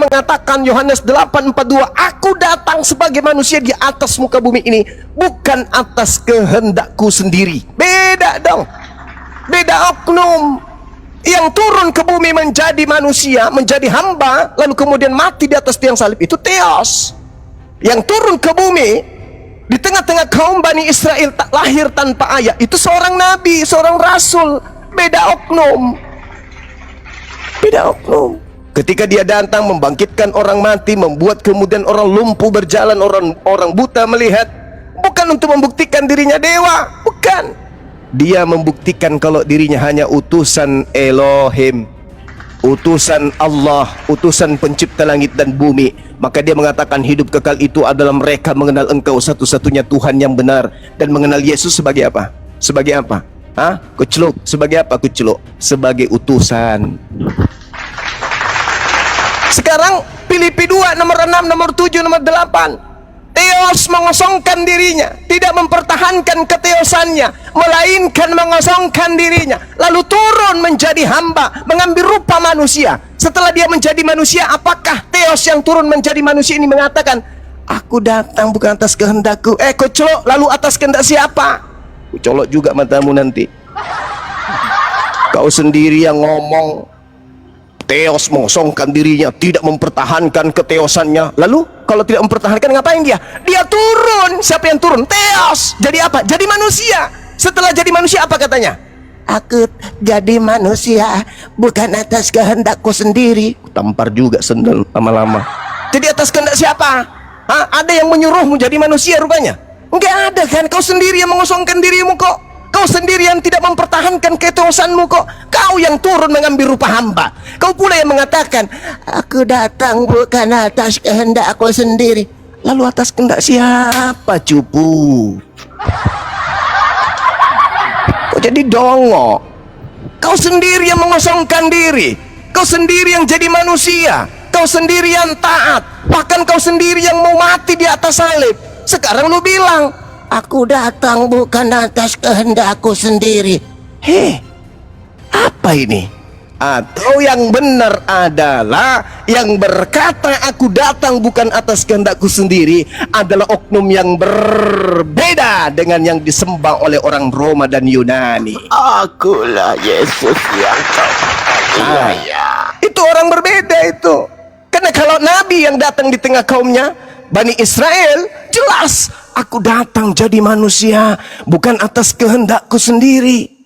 mengatakan Yohanes 8:42, aku datang sebagai manusia di atas muka bumi ini bukan atas kehendakku sendiri. Beda dong, beda oknum. Yang turun ke bumi menjadi manusia, menjadi hamba, lalu kemudian mati di atas tiang salib, itu Theos. Yang turun ke bumi di tengah-tengah kaum Bani Israel tak lahir tanpa ayah, itu seorang nabi, seorang rasul. Beda oknum, beda oknum. Ketika dia datang membangkitkan orang mati, membuat kemudian orang lumpuh berjalan, orang buta melihat, bukan untuk membuktikan dirinya dewa, bukan. Dia membuktikan kalau dirinya hanya utusan Elohim, utusan Allah, utusan pencipta langit dan bumi. Maka dia mengatakan hidup kekal itu adalah mereka mengenal Engkau satu-satunya Tuhan yang benar, dan mengenal Yesus sebagai apa? Sebagai apa? Kuceluk. Sebagai apa kuceluk? Sebagai utusan. Sekarang Filipi 2 nomor 6, nomor 7, nomor 8. Theos mengosongkan dirinya, tidak mempertahankan keteosannya, melainkan mengosongkan dirinya, lalu turun menjadi hamba, mengambil rupa manusia. Setelah dia menjadi manusia, apakah Theos yang turun menjadi manusia ini mengatakan, aku datang bukan atas kehendakku? Kucolok, lalu atas kehendak siapa? Kucolok juga matamu nanti. Kau sendiri yang ngomong Theos mengosongkan dirinya, tidak mempertahankan keteosannya. Lalu kalau tidak mempertahankan, ngapain dia? Dia turun. Siapa yang turun? Theos. Jadi apa? Jadi manusia. Setelah jadi manusia, apa katanya? Aku jadi manusia bukan atas kehendakku sendiri. Tampar juga sendal lama-lama. Jadi atas kehendak siapa? Ada yang menyuruhmu jadi manusia rupanya? Enggak ada kan? Kau sendiri yang mengosongkan dirimu kok. Kau sendiri yang tidak mempertahankan keteosanmu kok. Kau yang turun mengambil rupa hamba. Kau pula yang mengatakan, aku datang bukan atas kehendak aku sendiri. Lalu atas kehendak siapa, cupu? Kau jadi dongo. Kau sendiri yang mengosongkan diri. Kau sendiri yang jadi manusia. Kau sendiri yang taat. Bahkan kau sendiri yang mau mati di atas salib. Sekarang lu bilang, aku datang bukan atas kehendakku sendiri. Apa ini? Atau yang benar adalah yang berkata aku datang bukan atas kehendakku sendiri adalah oknum yang berbeda dengan yang disembah oleh orang Roma dan Yunani. Akulah Yesus yang kau percaya. Itu orang berbeda itu. Karena kalau nabi yang datang di tengah kaumnya Bani Israel, jelas aku datang jadi manusia bukan atas kehendakku sendiri.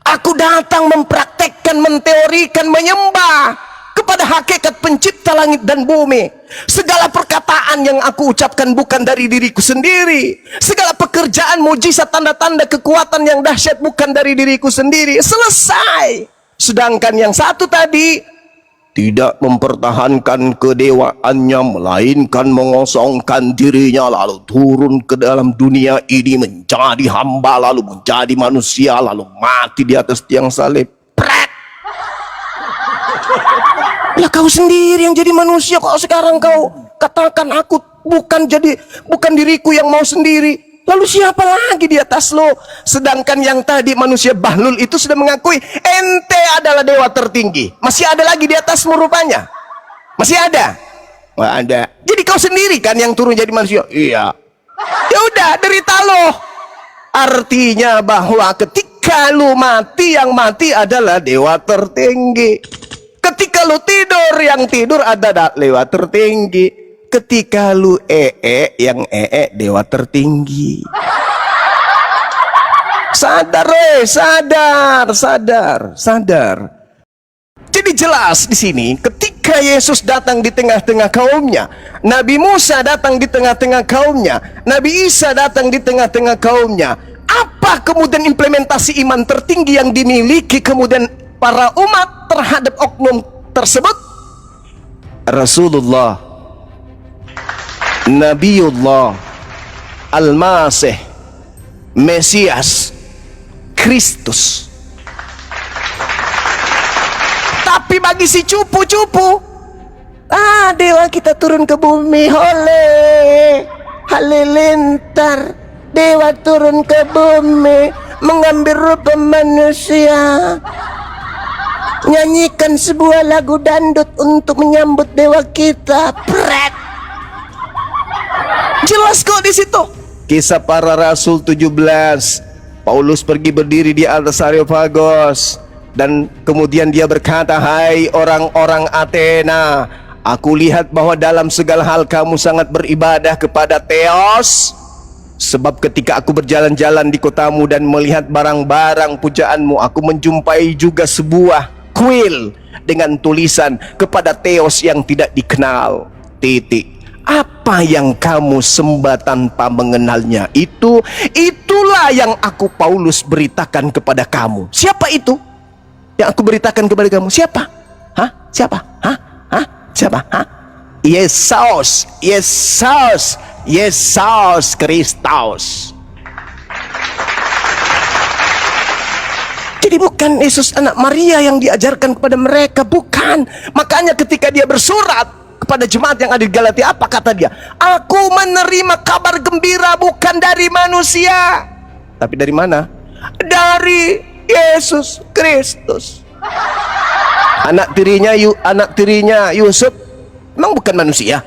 Aku datang mempraktekkan, menteorikan, menyembah kepada hakikat pencipta langit dan bumi. Segala perkataan yang aku ucapkan bukan dari diriku sendiri. Segala pekerjaan, mujizat, tanda-tanda kekuatan yang dahsyat bukan dari diriku sendiri. Selesai. Sedangkan yang satu tadi tidak mempertahankan kedewaannya, melainkan mengosongkan dirinya, lalu turun ke dalam dunia ini menjadi hamba, lalu menjadi manusia, lalu mati di atas tiang salib. Pret! Lah kau sendiri yang jadi manusia kok sekarang kau katakan aku bukan diriku yang mau sendiri. Lalu siapa lagi di atas lo? Sedangkan yang tadi manusia bahlul itu sudah mengakui ente adalah dewa tertinggi. Masih ada lagi di atasmu rupanya? Masih ada? Nggak ada. Jadi kau sendiri kan yang turun jadi manusia? Iya. Ya udah, derita lo. Artinya bahwa ketika lu mati, yang mati adalah dewa tertinggi. Ketika lu tidur, yang tidur adalah dewa tertinggi. Ketika lu yang dewa tertinggi. Sadar, sadar. Jadi jelas di sini ketika Yesus datang di tengah-tengah kaumnya, Nabi Musa datang di tengah-tengah kaumnya, Nabi Isa datang di tengah-tengah kaumnya. Apa kemudian implementasi iman tertinggi yang dimiliki kemudian para umat terhadap oknum tersebut? Rasulullah, Nabiullah, Al-Masih, Mesias, Kristus. Tapi bagi si cupu-cupu, dewa kita turun ke bumi, halilintar, dewa turun ke bumi mengambil rupa manusia. Nyanyikan sebuah lagu dangdut untuk menyambut dewa kita. Pret. Jelas kok di situ. Kisah Para Rasul 17. Paulus pergi berdiri di atas Areopagos dan kemudian dia berkata, "Hai orang-orang Athena, aku lihat bahwa dalam segala hal kamu sangat beribadah kepada Theos. Sebab ketika aku berjalan-jalan di kotamu dan melihat barang-barang pujaanmu, aku menjumpai juga sebuah kuil dengan tulisan kepada Theos yang tidak dikenal. Titik. Apa yang kamu sembah tanpa mengenalnya itulah yang aku Paulus beritakan kepada kamu." Siapa itu yang aku beritakan kepada kamu? Siapa? Hah? Siapa? Hah? Hah? Siapa? Hah? Yesus, Yesus, Yesus Kristus. Jadi bukan Yesus anak Maria yang diajarkan kepada mereka, bukan. Makanya ketika dia bersurat kepada jemaat yang ada di Galatia, apa kata dia? Aku menerima kabar gembira bukan dari manusia, tapi dari mana? Dari Yesus Kristus. Anak tirinya Yusuf memang bukan manusia.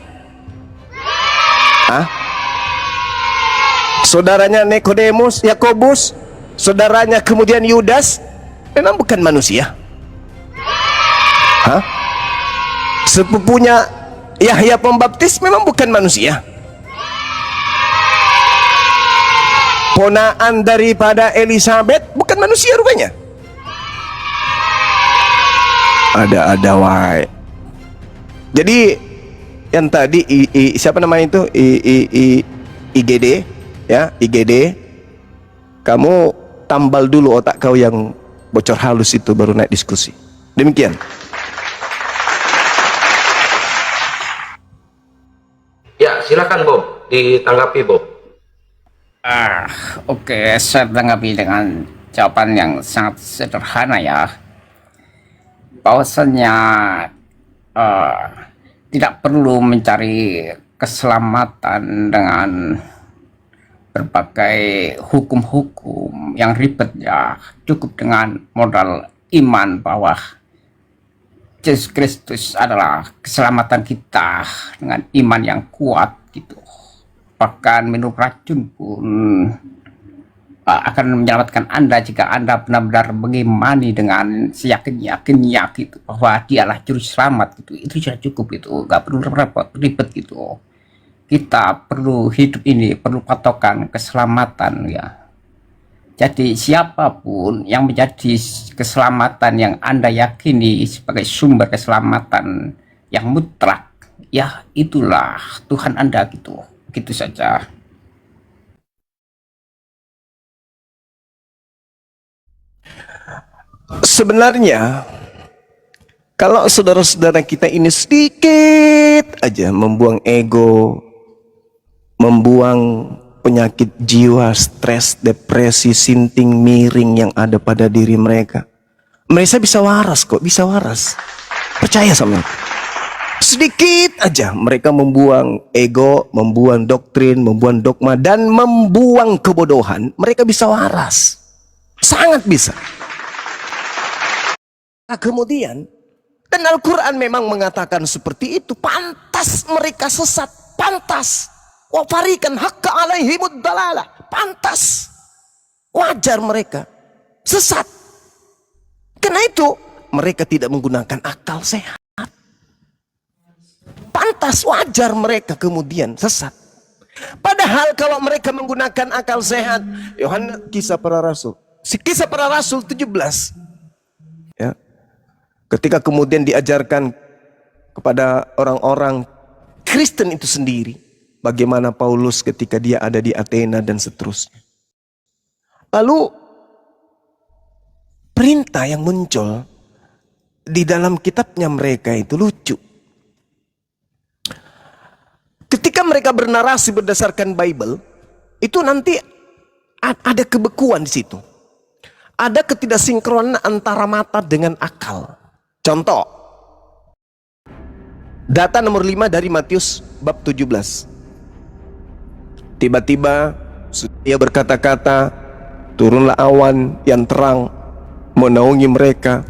Hah? Saudaranya Nikodemus, Yakobus, saudaranya kemudian Yudas memang bukan manusia. Hah? Sepupunya Yahya Pembaptis memang bukan manusia. Ponaan daripada Elizabeth bukan manusia rupanya. Ada wae. Jadi yang tadi siapa namanya itu IGD ya, IGD, kamu tambal dulu otak kau yang bocor halus itu baru naik diskusi. Demikian. Ya, silakan Bob, ditanggapi Bob. Oke, saya tanggapi dengan jawaban yang sangat sederhana ya. Bahwasannya tidak perlu mencari keselamatan dengan berbagai hukum-hukum yang ribet ya. Cukup dengan modal iman bahwa Yesus Kristus adalah keselamatan kita dengan iman yang kuat gitu. Bahkan minum racun pun akan menyelamatkan Anda jika Anda benar-benar mengimani dengan seyakin-yakinnya gitu bahwa dialah juru selamat gitu. Itu sudah cukup itu, nggak perlu repot ribet gitu. Kita perlu hidup ini perlu patokan keselamatan ya. Jadi siapapun yang menjadi keselamatan yang Anda yakini sebagai sumber keselamatan yang mutlak, ya itulah Tuhan Anda gitu. Gitu saja. Sebenarnya kalau saudara-saudara kita ini sedikit aja membuang ego, membuang penyakit jiwa, stres, depresi, sinting, miring yang ada pada diri mereka, mereka bisa waras kok, bisa waras. Percaya sama aku. Sedikit aja mereka membuang ego, membuang doktrin, membuang dogma, dan membuang kebodohan, mereka bisa waras. Sangat bisa. Nah, kemudian, dan Al-Quran memang mengatakan seperti itu. Pantas mereka sesat, pantas. Wafarikan hakka alaihimud dalalah, pantas. Wajar mereka sesat. Karena itu mereka tidak menggunakan akal sehat. Pantas, wajar mereka kemudian sesat. Padahal kalau mereka menggunakan akal sehat, Kisah Para Rasul, Kisah Para Rasul 17 ya, ketika kemudian diajarkan kepada orang-orang Kristen itu sendiri, bagaimana Paulus ketika dia ada di Athena dan seterusnya. Lalu perintah yang muncul di dalam kitabnya mereka itu lucu. Ketika mereka bernarasi berdasarkan Bible, itu nanti ada kebekuan di situ. Ada ketidaksinkronan antara mata dengan akal. Contoh, data nomor 5 dari Matius bab 17. Tiba-tiba dia berkata-kata, turunlah awan yang terang menaungi mereka.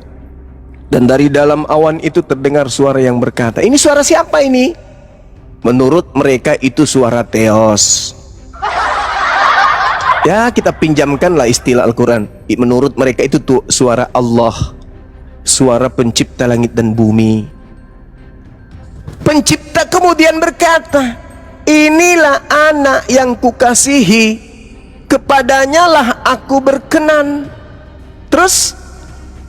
Dan dari dalam awan itu terdengar suara yang berkata, ini suara siapa ini? Menurut mereka itu suara Theos. Ya, kita pinjamkanlah istilah Al-Quran. Menurut mereka itu tuh suara Allah, suara pencipta langit dan bumi. Pencipta kemudian berkata, inilah anak yang kukasihi, kepadanya lah aku berkenan. Terus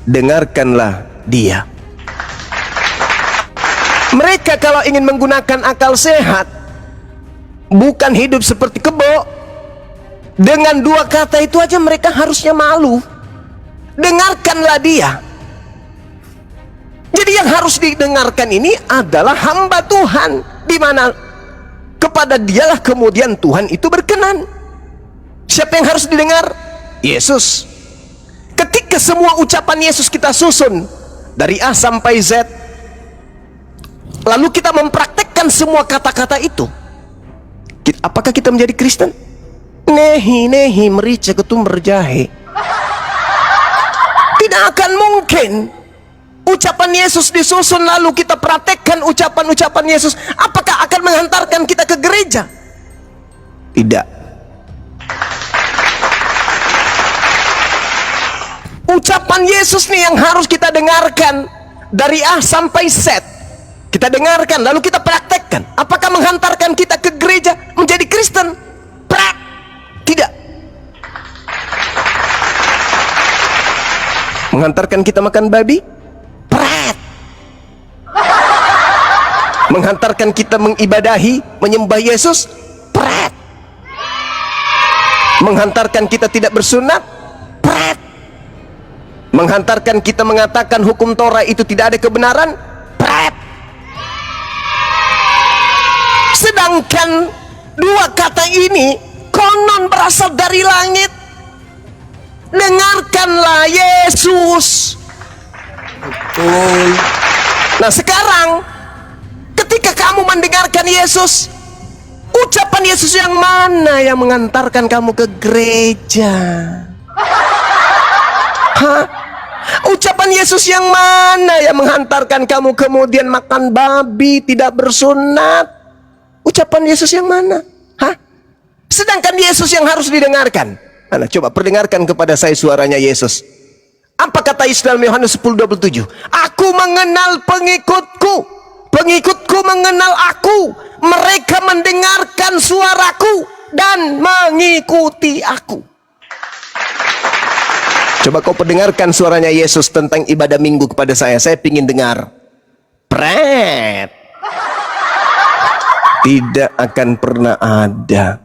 dengarkanlah dia. Mereka kalau ingin menggunakan akal sehat, bukan hidup seperti kebo. Dengan dua kata itu aja mereka harusnya malu. Dengarkanlah dia. Jadi yang harus didengarkan ini adalah hamba Tuhan, di mana kepada dialah kemudian Tuhan itu berkenan. Siapa yang harus didengar? Yesus. Ketika semua ucapan Yesus kita susun dari A sampai Z, lalu kita mempraktekkan semua kata-kata itu, apakah kita menjadi Kristen? Nehi nehi merica ketum berjahe. Tidak akan mungkin. Ucapan Yesus disusun lalu kita praktekkan ucapan-ucapan Yesus, apakah akan menghantarkan kita ke gereja? Tidak. Ucapan Yesus nih yang harus kita dengarkan dari A sampai Z. Kita dengarkan lalu kita praktekkan. Apakah menghantarkan kita ke gereja menjadi Kristen? Tidak. Menghantarkan kita makan babi? Pret. Menghantarkan kita mengibadahi, menyembah Yesus? Pret. Menghantarkan kita tidak bersunat? Pret. Menghantarkan kita mengatakan hukum Torah itu tidak ada kebenaran? Pret. Sedangkan dua kata ini konon berasal dari langit. Dengarkanlah Yesus. Betul. Nah sekarang ketika kamu mendengarkan Yesus, ucapan Yesus yang mana yang mengantarkan kamu ke gereja? Hah? Ucapan Yesus yang mana yang menghantarkan kamu kemudian makan babi, tidak bersunat? Ucapan Yesus yang mana? Hah? Sedangkan Yesus yang harus didengarkan. Nah, coba perdengarkan kepada saya suaranya Yesus. Apa kata Yesus dalam Yohanes 10:27? Aku mengenal pengikutku, pengikutku mengenal aku, mereka mendengarkan suaraku dan mengikuti aku. Coba kau perdengarkan suaranya Yesus tentang ibadah minggu kepada saya ingin dengar. Pret. Tidak akan pernah ada.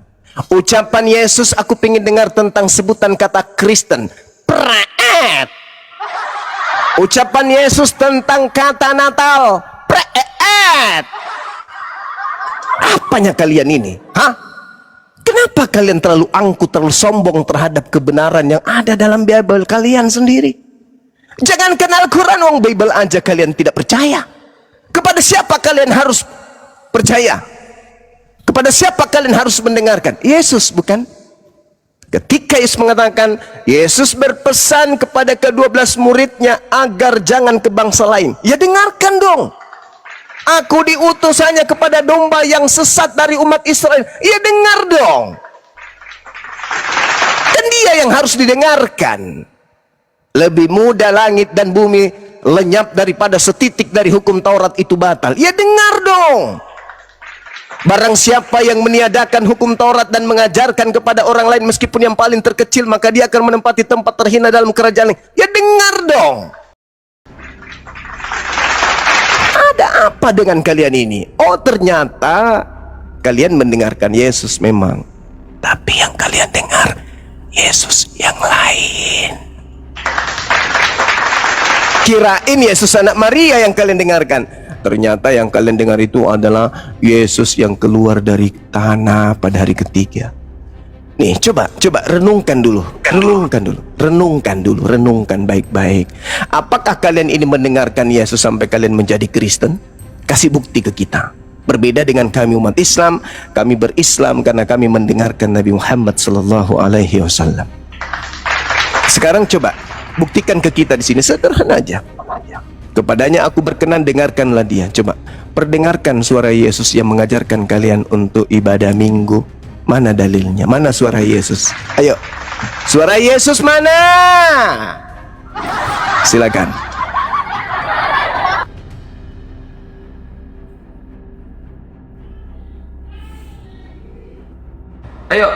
Ucapan Yesus aku ingin dengar tentang sebutan kata Kristen. Pret. Ucapan Yesus tentang kata Natal. Pret. Apanya kalian ini? Hah? Kenapa kalian terlalu angkuh, terlalu sombong terhadap kebenaran yang ada dalam Bible kalian sendiri? Jangan kenal Quran, wong Bible aja kalian tidak percaya. Kepada siapa kalian harus percaya? Kepada siapa kalian harus mendengarkan? Yesus, bukan? Ketika Yesus mengatakan, Yesus berpesan kepada ke-12 muridnya agar jangan ke bangsa lain. Ya dengarkan dong. Aku diutus hanya kepada domba yang sesat dari umat Israel. Ya dengar dong. Dan dia yang harus didengarkan. Lebih mudah langit dan bumi lenyap daripada setitik dari hukum Taurat itu batal. Ya dengar dong. Barang siapa yang meniadakan hukum Taurat dan mengajarkan kepada orang lain meskipun yang paling terkecil, maka dia akan menempati tempat terhina dalam kerajaan. Ya dengar dong. Ada apa dengan kalian ini? Oh ternyata kalian mendengarkan Yesus memang, tapi yang kalian dengar Yesus yang lain. Kirain Yesus anak Maria yang kalian dengarkan. Ternyata yang kalian dengar itu adalah Yesus yang keluar dari tanah pada hari ketiga. Nih, coba renungkan dulu, renungkan baik-baik. Apakah kalian ini mendengarkan Yesus sampai kalian menjadi Kristen? Kasih bukti ke kita. Berbeda dengan kami umat Islam, kami berislam karena kami mendengarkan Nabi Muhammad SAW. Sekarang coba buktikan ke kita di sini, sederhana aja. Kepadanya aku berkenan, dengarkanlah dia. Coba perdengarkan suara Yesus yang mengajarkan kalian untuk ibadah minggu. Mana dalilnya? Mana suara Yesus? Ayo, suara Yesus mana? Silakan. Ayo,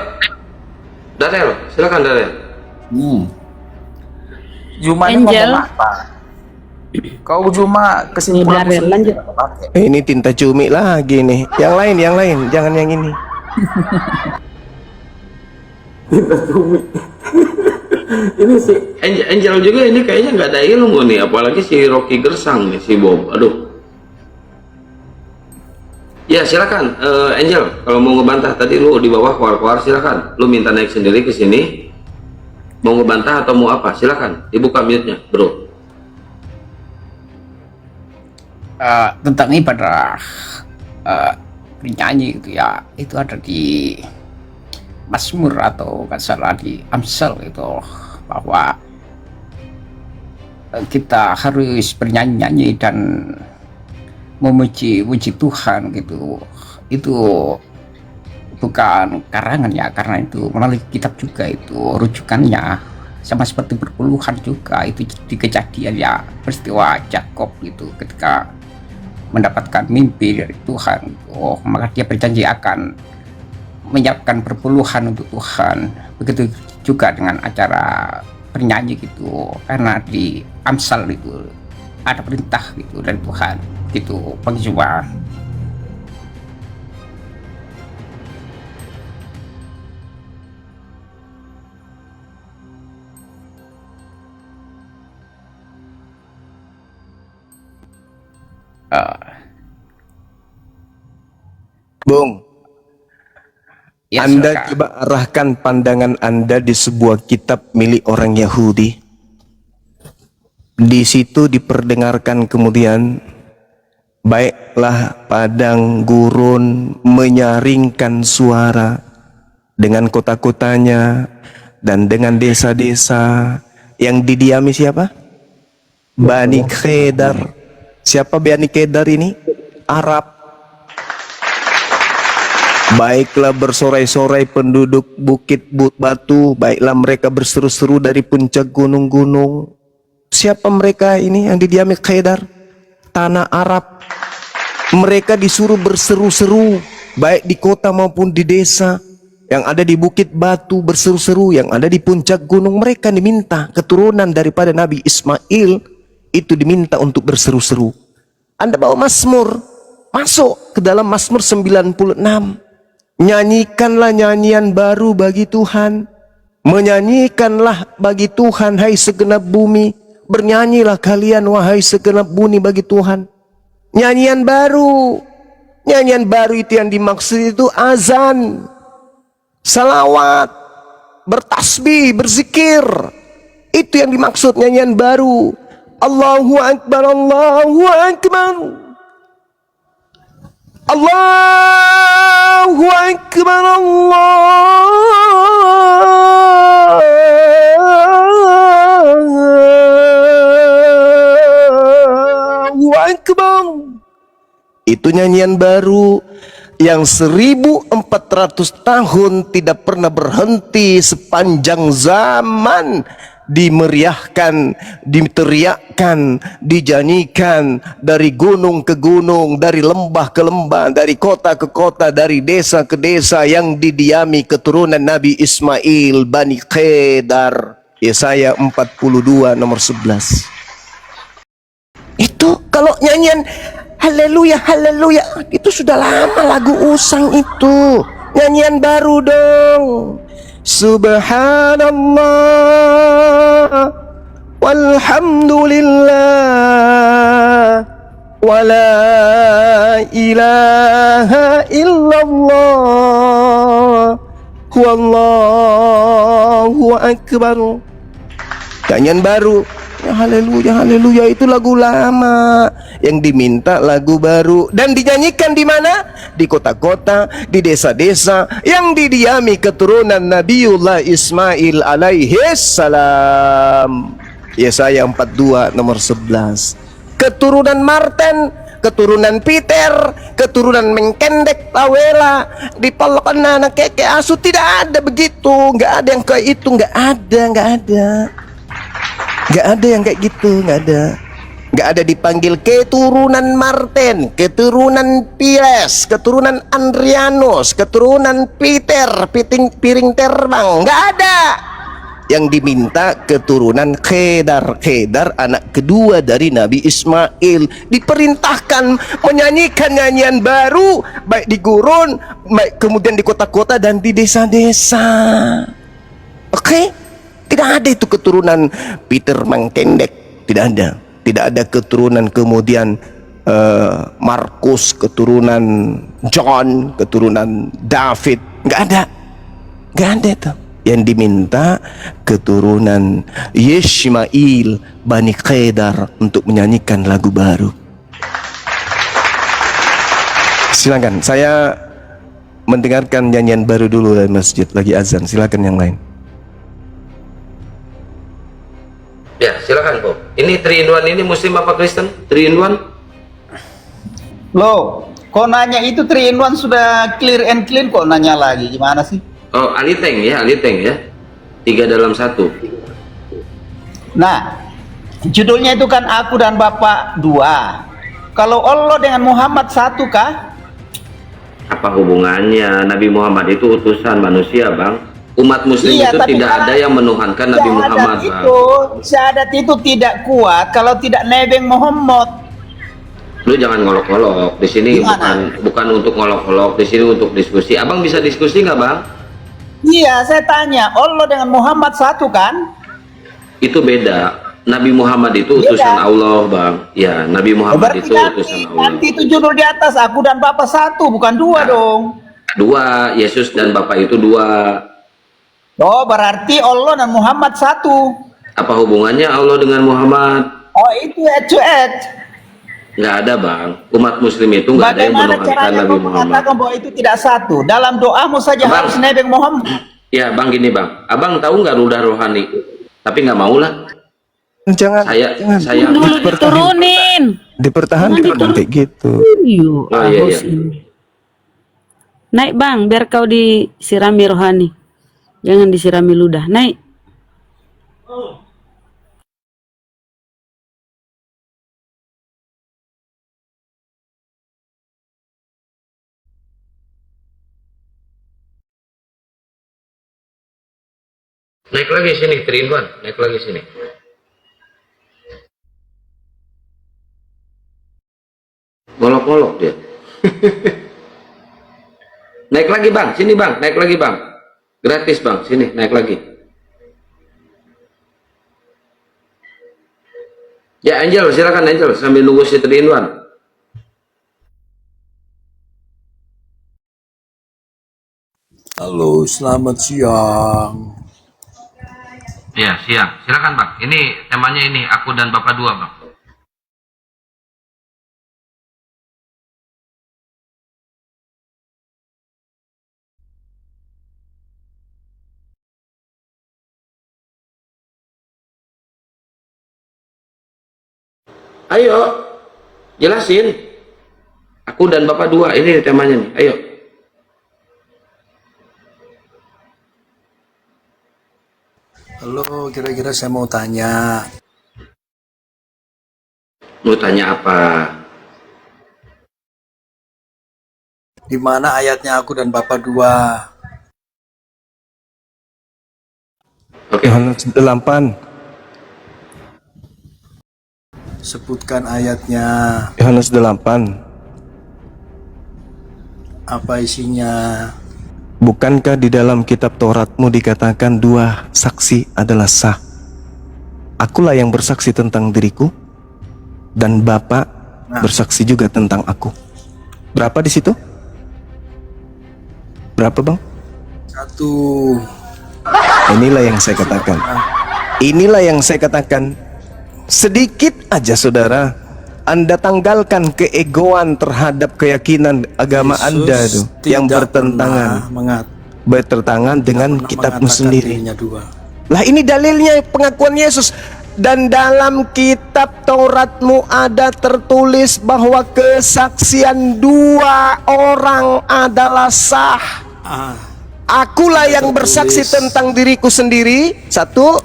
Daniel, silakan Daniel. Juma ini Angel. ngomong apa? Kau Juma kesimpulan Ini Daniel, lanjut. Ini tinta cumi lagi nih. Yang lain, jangan yang ini. Ini si Angel juga ini kayaknya nggak ada ilmu nih, apalagi si Rocky Gersang nih, si Bob. Aduh. Ya silakan, Angel. Kalau mau ngebantah tadi lu di bawah keluar-keluar, silakan. Lu minta naik sendiri ke sini. Mau ngebantah atau mau apa? Silakan. Dibuka mute-nya, bro. Tentang ibadah penyanyi gitu ya, itu ada di Mazmur atau nggak salah di Amsal itu, bahwa kita harus bernyanyi-nyanyi dan memuji Tuhan gitu. Itu bukan karangan ya, karena itu melalui kitab juga, itu rujukannya sama seperti berpuluhan juga. Itu di Kejadian ya, peristiwa Yakob gitu, ketika mendapatkan mimpi dari Tuhan gitu, maka dia berjanji akan menyiapkan perpuluhan untuk Tuhan. Begitu juga dengan acara bernyanyi gitu, karena di Amsal itu ada perintah gitu dari Tuhan gitu, Bang Juma. Bung, Ya, Anda silakan. coba arahkan pandangan Anda di sebuah kitab milik orang Yahudi. Di situ diperdengarkan kemudian, baiklah padang gurun menyaringkan suara dengan kota-kotanya dan dengan desa-desa yang didiami siapa? Bani Kedar. Siapa Bani Kedar ini? Arab. Baiklah bersorai-sorai penduduk bukit batu, baiklah mereka berseru-seru dari puncak gunung-gunung. Siapa mereka ini yang didiami Kedar? Tanah Arab. Mereka disuruh berseru-seru, baik di kota maupun di desa. Yang ada di bukit batu berseru-seru, yang ada di puncak gunung. Mereka diminta, keturunan daripada Nabi Ismail itu diminta untuk berseru-seru. Anda bawa Mazmur, masuk ke dalam Mazmur 96. Nyanyikanlah nyanyian baru bagi Tuhan. Menyanyikanlah bagi Tuhan, hai segenap bumi. Bernyanyilah kalian, wahai segenap bumi, bagi Tuhan. Nyanyian baru. Nyanyian baru itu yang dimaksud itu azan, salawat, bertasbih, berzikir. Itu yang dimaksud nyanyian baru. Allahu Akbar, Allahu Akbar. Allahu Akbar, Allahu Akbar. Itu nyanyian baru yang 1400 tahun tidak pernah berhenti sepanjang zaman, dimeriahkan, diteriakkan, dijanjikan dari gunung ke gunung, dari lembah ke lembah, dari kota ke kota, dari desa ke desa yang didiami keturunan Nabi Ismail, Bani Kedar. Yesaya 42 nomor 11. Itu kalau nyanyian haleluya, haleluya, itu sudah lama lagu usang itu. Nyanyian baru dong. Subhanallah walhamdulillah wala ilaha illallah wallahu akbar. Nyanyian baru. Ya, haleluya, haleluya, itu lagu lama. Yang diminta lagu baru dan dinyanyikan di mana? Di kota-kota, di desa-desa yang didiami keturunan Nabiullah Ismail alaihi salam. Yesaya 42 nomor 11. keturunan Martin, keturunan Peter, keturunan Mengkendek, Tawela, dipalkan anak keke asu. Tidak ada begitu, nggak ada yang kayak itu, nggak ada yang kayak gitu, nggak ada dipanggil keturunan Martin, keturunan Pires, keturunan Andrianus, keturunan Peter, piring terbang, nggak ada. Yang diminta keturunan Kedar anak kedua dari Nabi Ismail, diperintahkan menyanyikan nyanyian baru baik di gurun, baik kemudian di kota-kota dan di desa-desa. Oke? Tidak ada itu keturunan Peter Mangkendek, tidak ada keturunan kemudian Markus, keturunan John, keturunan David, nggak ada itu. Yang diminta keturunan Yishmail Bani Kedar untuk menyanyikan lagu baru. Silakan, saya mendengarkan nyanyian baru dulu dari masjid, lagi azan. Silakan yang lain. Ya, silakan kok. Ini 3 in 1 ini Muslim apa Kristen? 3 in 1? Loh, kok nanya itu 3 in 1 sudah clear and clean, kok nanya lagi? Gimana sih? Oh, aliteng ya. 3 dalam 1. Nah, judulnya itu kan aku dan Bapak 2. Kalau Allah dengan Muhammad 1 kah? Apa hubungannya? Nabi Muhammad itu utusan manusia, Bang. Umat muslim Iya, itu tapi tidak ada yang menuhankan Nabi Muhammad, Bang. Syahadat itu tidak kuat kalau tidak nebeng Muhammad. Lu jangan ngolok-ngolok. Di sini bukan untuk ngolok-ngolok, di sini untuk diskusi. Abang bisa diskusi nggak, Bang? Iya, saya tanya, Allah dengan Muhammad 1 kan? Itu beda. Nabi Muhammad itu utusan Allah, Bang. Ya, Nabi Muhammad Berarti itu utusan Allah. nanti itu judul di atas, aku dan Bapak 1, bukan 2 dong. 2, Yesus dan Bapak itu 2. Oh, berarti Allah dan Muhammad 1. Apa hubungannya Allah dengan Muhammad? Oh, itu head to head. Nggak ada, Bang. Umat muslim itu nggak ada yang Bagaimana menuhankan caranya Nabi kau Muhammad. mengatakan bahwa itu tidak satu? Dalam doamu saja Bang, harus nebeng Muhammad. ya, Bang, gini, Bang. Abang tahu nggak ludah rohani? Tapi nggak mau lah. Jangan Saya Dulu diturunin. dipertahankan kayak gitu. Yuk, Oh, iya, harus iya. ini. Naik bang, biar kau disirami rohani. Jangan disirami ludah. Naik. Naik lagi sini, 3 in 1. Naik lagi sini. Ngolok-ngolok dia. Naik lagi, Bang. Sini, Bang. Naik lagi, Bang. Gratis, Bang. Sini, naik lagi. Ya, Angel, silakan Angel sambil nunggu si 3 in 1. Halo, selamat siang. Ya, siang. Silakan, Bang. Ini temanya ini, aku dan Bapak 2, Bang. Ayo, jelasin. Aku dan Bapak 2, ini temanya nih. Ayo. Halo, kira-kira saya mau tanya. Mau tanya apa? Di mana ayatnya aku dan Bapak 2? Oke. Yohanes 8. Sebutkan ayatnya, Yohanes 8. apa isinya? Bukankah di dalam kitab Tauratmu dikatakan 2 saksi adalah sah? Akulah yang bersaksi tentang diriku, dan Bapa bersaksi juga tentang aku. Berapa di situ? Berapa, Bang? 1. Inilah yang saya katakan. Inilah yang saya katakan. Sedikit aja, saudara, Anda tanggalkan keegoan terhadap keyakinan agama Anda tuh, yang bertentangan dengan kitabmu sendiri. Lah, ini dalilnya pengakuan Yesus. dan dalam kitab Tauratmu ada tertulis bahwa kesaksian dua orang adalah sah. Akulah yang bersaksi tentang diriku sendiri, satu,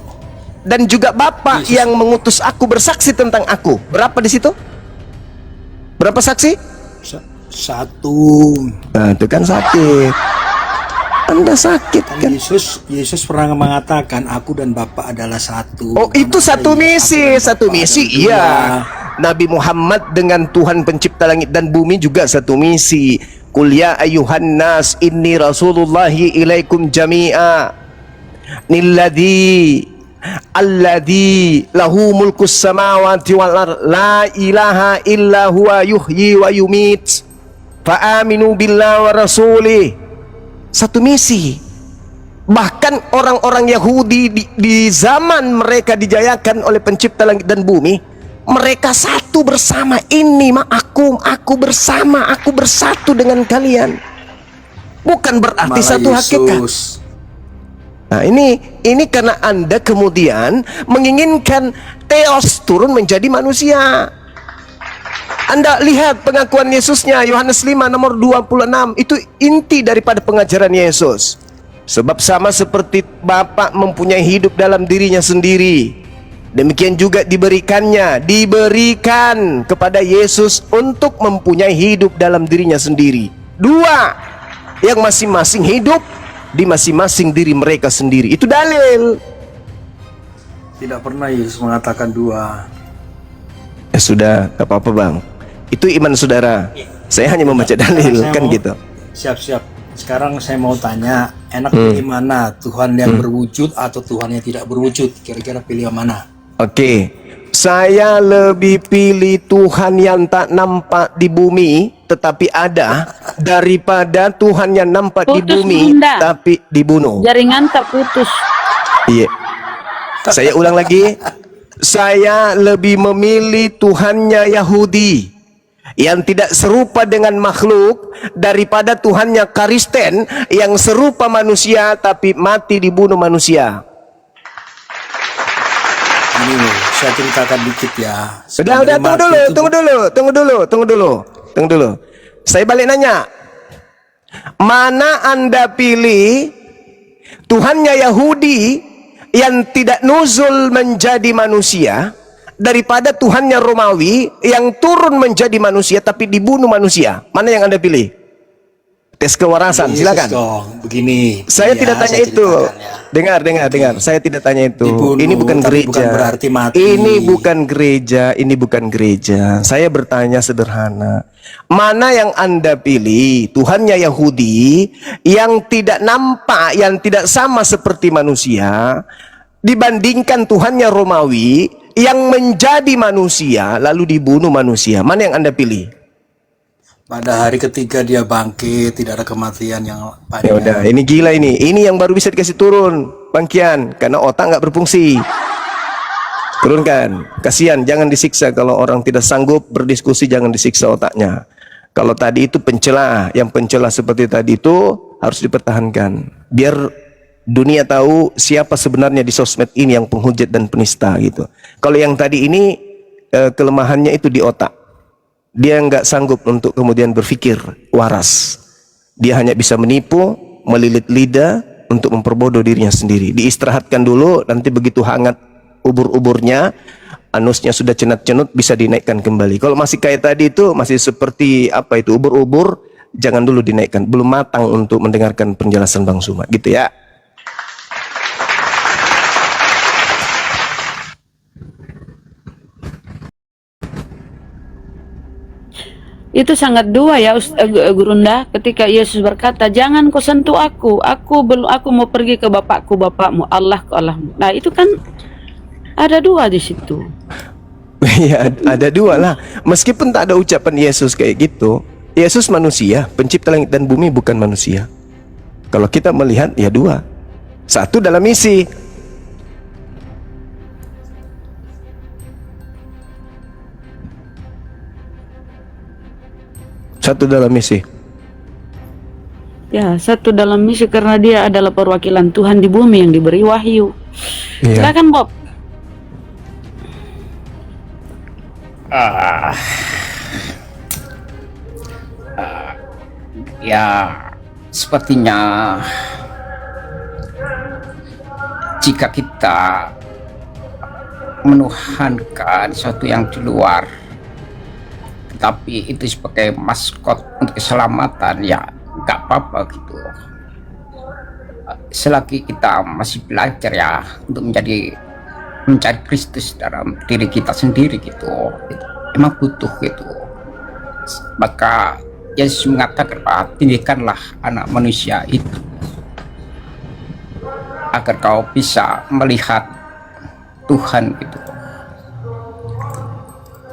dan juga Bapa yang mengutus aku bersaksi tentang aku. Berapa di situ? Berapa saksi? Satu. Nah, itu kan sakit. Anda sakit kan? Yesus pernah mengatakan aku dan Bapa adalah satu. Oh, itu satu misi, iya. Nabi Muhammad dengan Tuhan pencipta langit dan bumi juga satu misi. Qul ya ayyuhan nas inni rasulullahi ilaikum jami'a alladzi lahu mulkus samawati wal ard la ilaha illa huwa yuhyi wa yumit fa aminu billahi wa rasulih. Satu misi. Bahkan orang-orang Yahudi di zaman mereka dijayakan oleh pencipta langit dan bumi, mereka satu bersama. Ini aku bersama, aku bersatu dengan kalian. Bukan berarti Malah satu hakikat. Nah, ini karena Anda kemudian menginginkan Theos turun menjadi manusia. Anda lihat pengakuan Yesusnya, Yohanes 5 nomor 26, itu inti daripada pengajaran Yesus. Sebab sama seperti Bapa mempunyai hidup dalam dirinya sendiri, demikian juga diberikan kepada Yesus untuk mempunyai hidup dalam dirinya sendiri. Dua yang masing-masing hidup di masing-masing diri mereka sendiri. Itu dalil. Tidak pernah Yesus mengatakan dua. Ya sudah, gak apa-apa bang. Itu iman saudara. Saya hanya membaca dalil, kan gitu. Siap-siap. Sekarang saya mau tanya, enak pilih mana? Tuhan yang berwujud atau Tuhan yang tidak berwujud? Kira-kira pilih yang mana? Oke, saya lebih pilih Tuhan yang tak nampak di bumi tetapi ada daripada Tuhan yang nampak di bumi Bunda. tapi dibunuh. Jaringan tak putus. Iya. Saya ulang lagi. Saya lebih memilih Tuhannya Yahudi yang tidak serupa dengan makhluk daripada Tuhannya Kristen yang serupa manusia tapi mati dibunuh manusia. Ini saya ceritakan dikit ya. Udah, tunggu dulu. Saya balik nanya. Mana Anda pilih Tuhannya Yahudi yang tidak nuzul menjadi manusia daripada Tuhannya Romawi yang turun menjadi manusia tapi dibunuh manusia? Mana yang Anda pilih? Tes kewarasan, silakan. Dong, begini. Saya tidak tanya itu. Dengar. Saya tidak tanya itu. Dibunuh, ini bukan tapi gereja. bukan berarti mati. Ini bukan gereja. Saya bertanya sederhana. Mana yang Anda pilih? Tuhannya Yahudi yang tidak nampak, yang tidak sama seperti manusia, dibandingkan Tuhannya Romawi yang menjadi manusia lalu dibunuh manusia. Mana yang Anda pilih? Pada hari ketiga dia bangkit, tidak ada kematian yang panjang. Ya udah, ini gila ini. Ini yang baru bisa dikasih turun, Bang Kian, karena otak nggak berfungsi. Turunkan. Kasihan, jangan disiksa kalau orang tidak sanggup berdiskusi, jangan disiksa otaknya. Kalau tadi itu pencela, yang pencela seperti tadi itu harus dipertahankan. Biar dunia tahu siapa sebenarnya di sosmed ini yang penghujat dan penista gitu. Kalau yang tadi ini kelemahannya itu di otak. Dia nggak sanggup untuk kemudian berpikir waras. Dia hanya bisa menipu, melilit lidah untuk memperbodoh dirinya sendiri. Diistirahatkan dulu, nanti begitu hangat ubur-uburnya, anusnya sudah cenat-cenut, bisa dinaikkan kembali. Kalau masih kayak tadi itu, masih seperti apa itu, ubur-ubur, jangan dulu dinaikkan. Belum matang untuk mendengarkan penjelasan Bang Suma, gitu ya. Itu sangat dua ya Gurunda, ketika Yesus berkata, jangan kau sentuh aku mau pergi ke bapakmu, Allah ke Allahmu. Nah itu kan ada dua di situ. Ya, ada dua lah. Meskipun tak ada ucapan Yesus kayak gitu, Yesus manusia, pencipta langit dan bumi, bukan manusia. Kalau kita melihat ya dua, satu dalam misi. Satu dalam misi. Ya, satu dalam misi karena dia adalah perwakilan Tuhan di bumi yang diberi wahyu. Iya. Silakan Bob. Ah, ya, sepertinya jika kita menuhankan sesuatu yang di luar, tetapi itu sebagai maskot untuk keselamatan, ya nggak apa-apa gitu. Selagi kita masih belajar ya untuk mencari Kristus dalam diri kita sendiri gitu, emang butuh gitu. Maka Yesus mengatakan bahwa tinggikanlah anak manusia itu agar kau bisa melihat Tuhan gitu.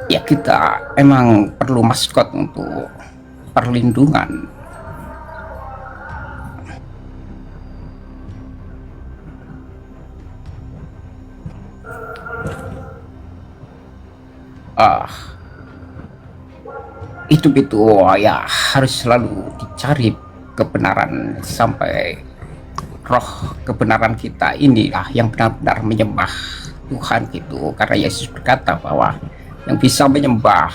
Ya kita emang perlu maskot untuk perlindungan. Hidup itu ya harus selalu dicari kebenaran sampai roh kebenaran kita inilah yang benar-benar menyembah Tuhan gitu. Karena Yesus berkata bahwa yang bisa menyembah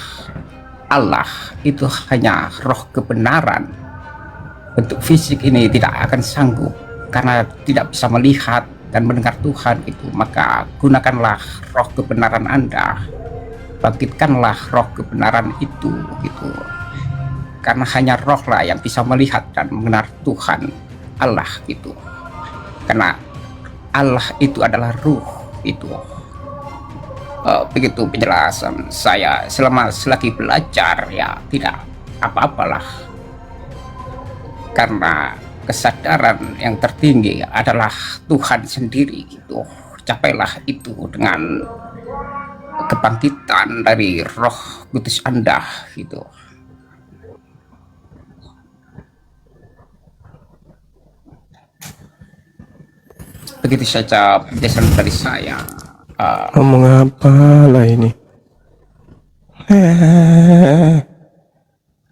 Allah itu hanya roh kebenaran. Bentuk fisik ini tidak akan sanggup karena tidak bisa melihat dan mendengar Tuhan gitu. Maka gunakanlah roh kebenaran Anda, bangkitkanlah roh kebenaran itu gitu, karena hanya roh lah yang bisa melihat dan mengenal Tuhan Allah gitu, karena Allah itu adalah ruh itu. Begitu penjelasan saya selagi belajar, ya tidak apa-apalah, karena kesadaran yang tertinggi adalah Tuhan sendiri gitu. Capailah itu dengan kebangkitan dari Roh Kudus Anda gitu. Begitu saja penjelasan dari saya. Ngomong apa lah ini?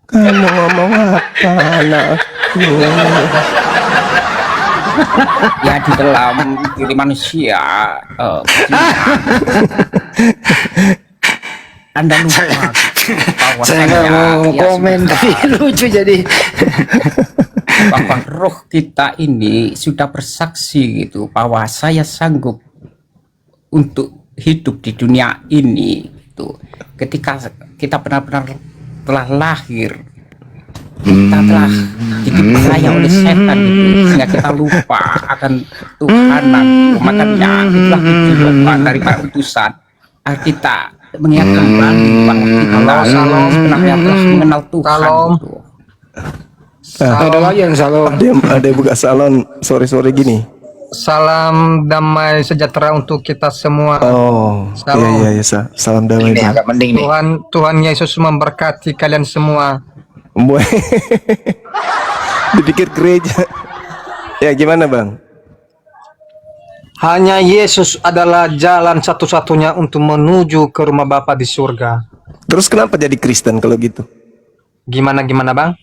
Kamu ngomong apa anakku? Ya di dalam diri manusia, Anda lupa bahwa Saya nggak mau komen tapi lucu jadi. bahwa roh kita ini sudah bersaksi gitu bahwa saya sanggup untuk hidup di dunia ini gitu. Ketika kita benar-benar telah lahir, kita telah diperdaya oleh setan gitu, sehingga kita lupa akan Tuhanan. Makanya itulah tujuan dari para utusan, kita mengingatkan kembali bahwa kita sebenarnya telah mengenal Tuhan gitu. Ada lagi yang salam. Ada yang buka salon sore-sore gini. Salam damai sejahtera untuk kita semua. Oh, Salam. iya, salam damai. Ini agak mending nih. Tuhan Yesus memberkati kalian semua. Boy. Dipikir gereja. Ya gimana bang? Hanya Yesus adalah jalan satu-satunya untuk menuju ke rumah Bapa di surga. Terus kenapa jadi Kristen kalau gitu? Gimana bang?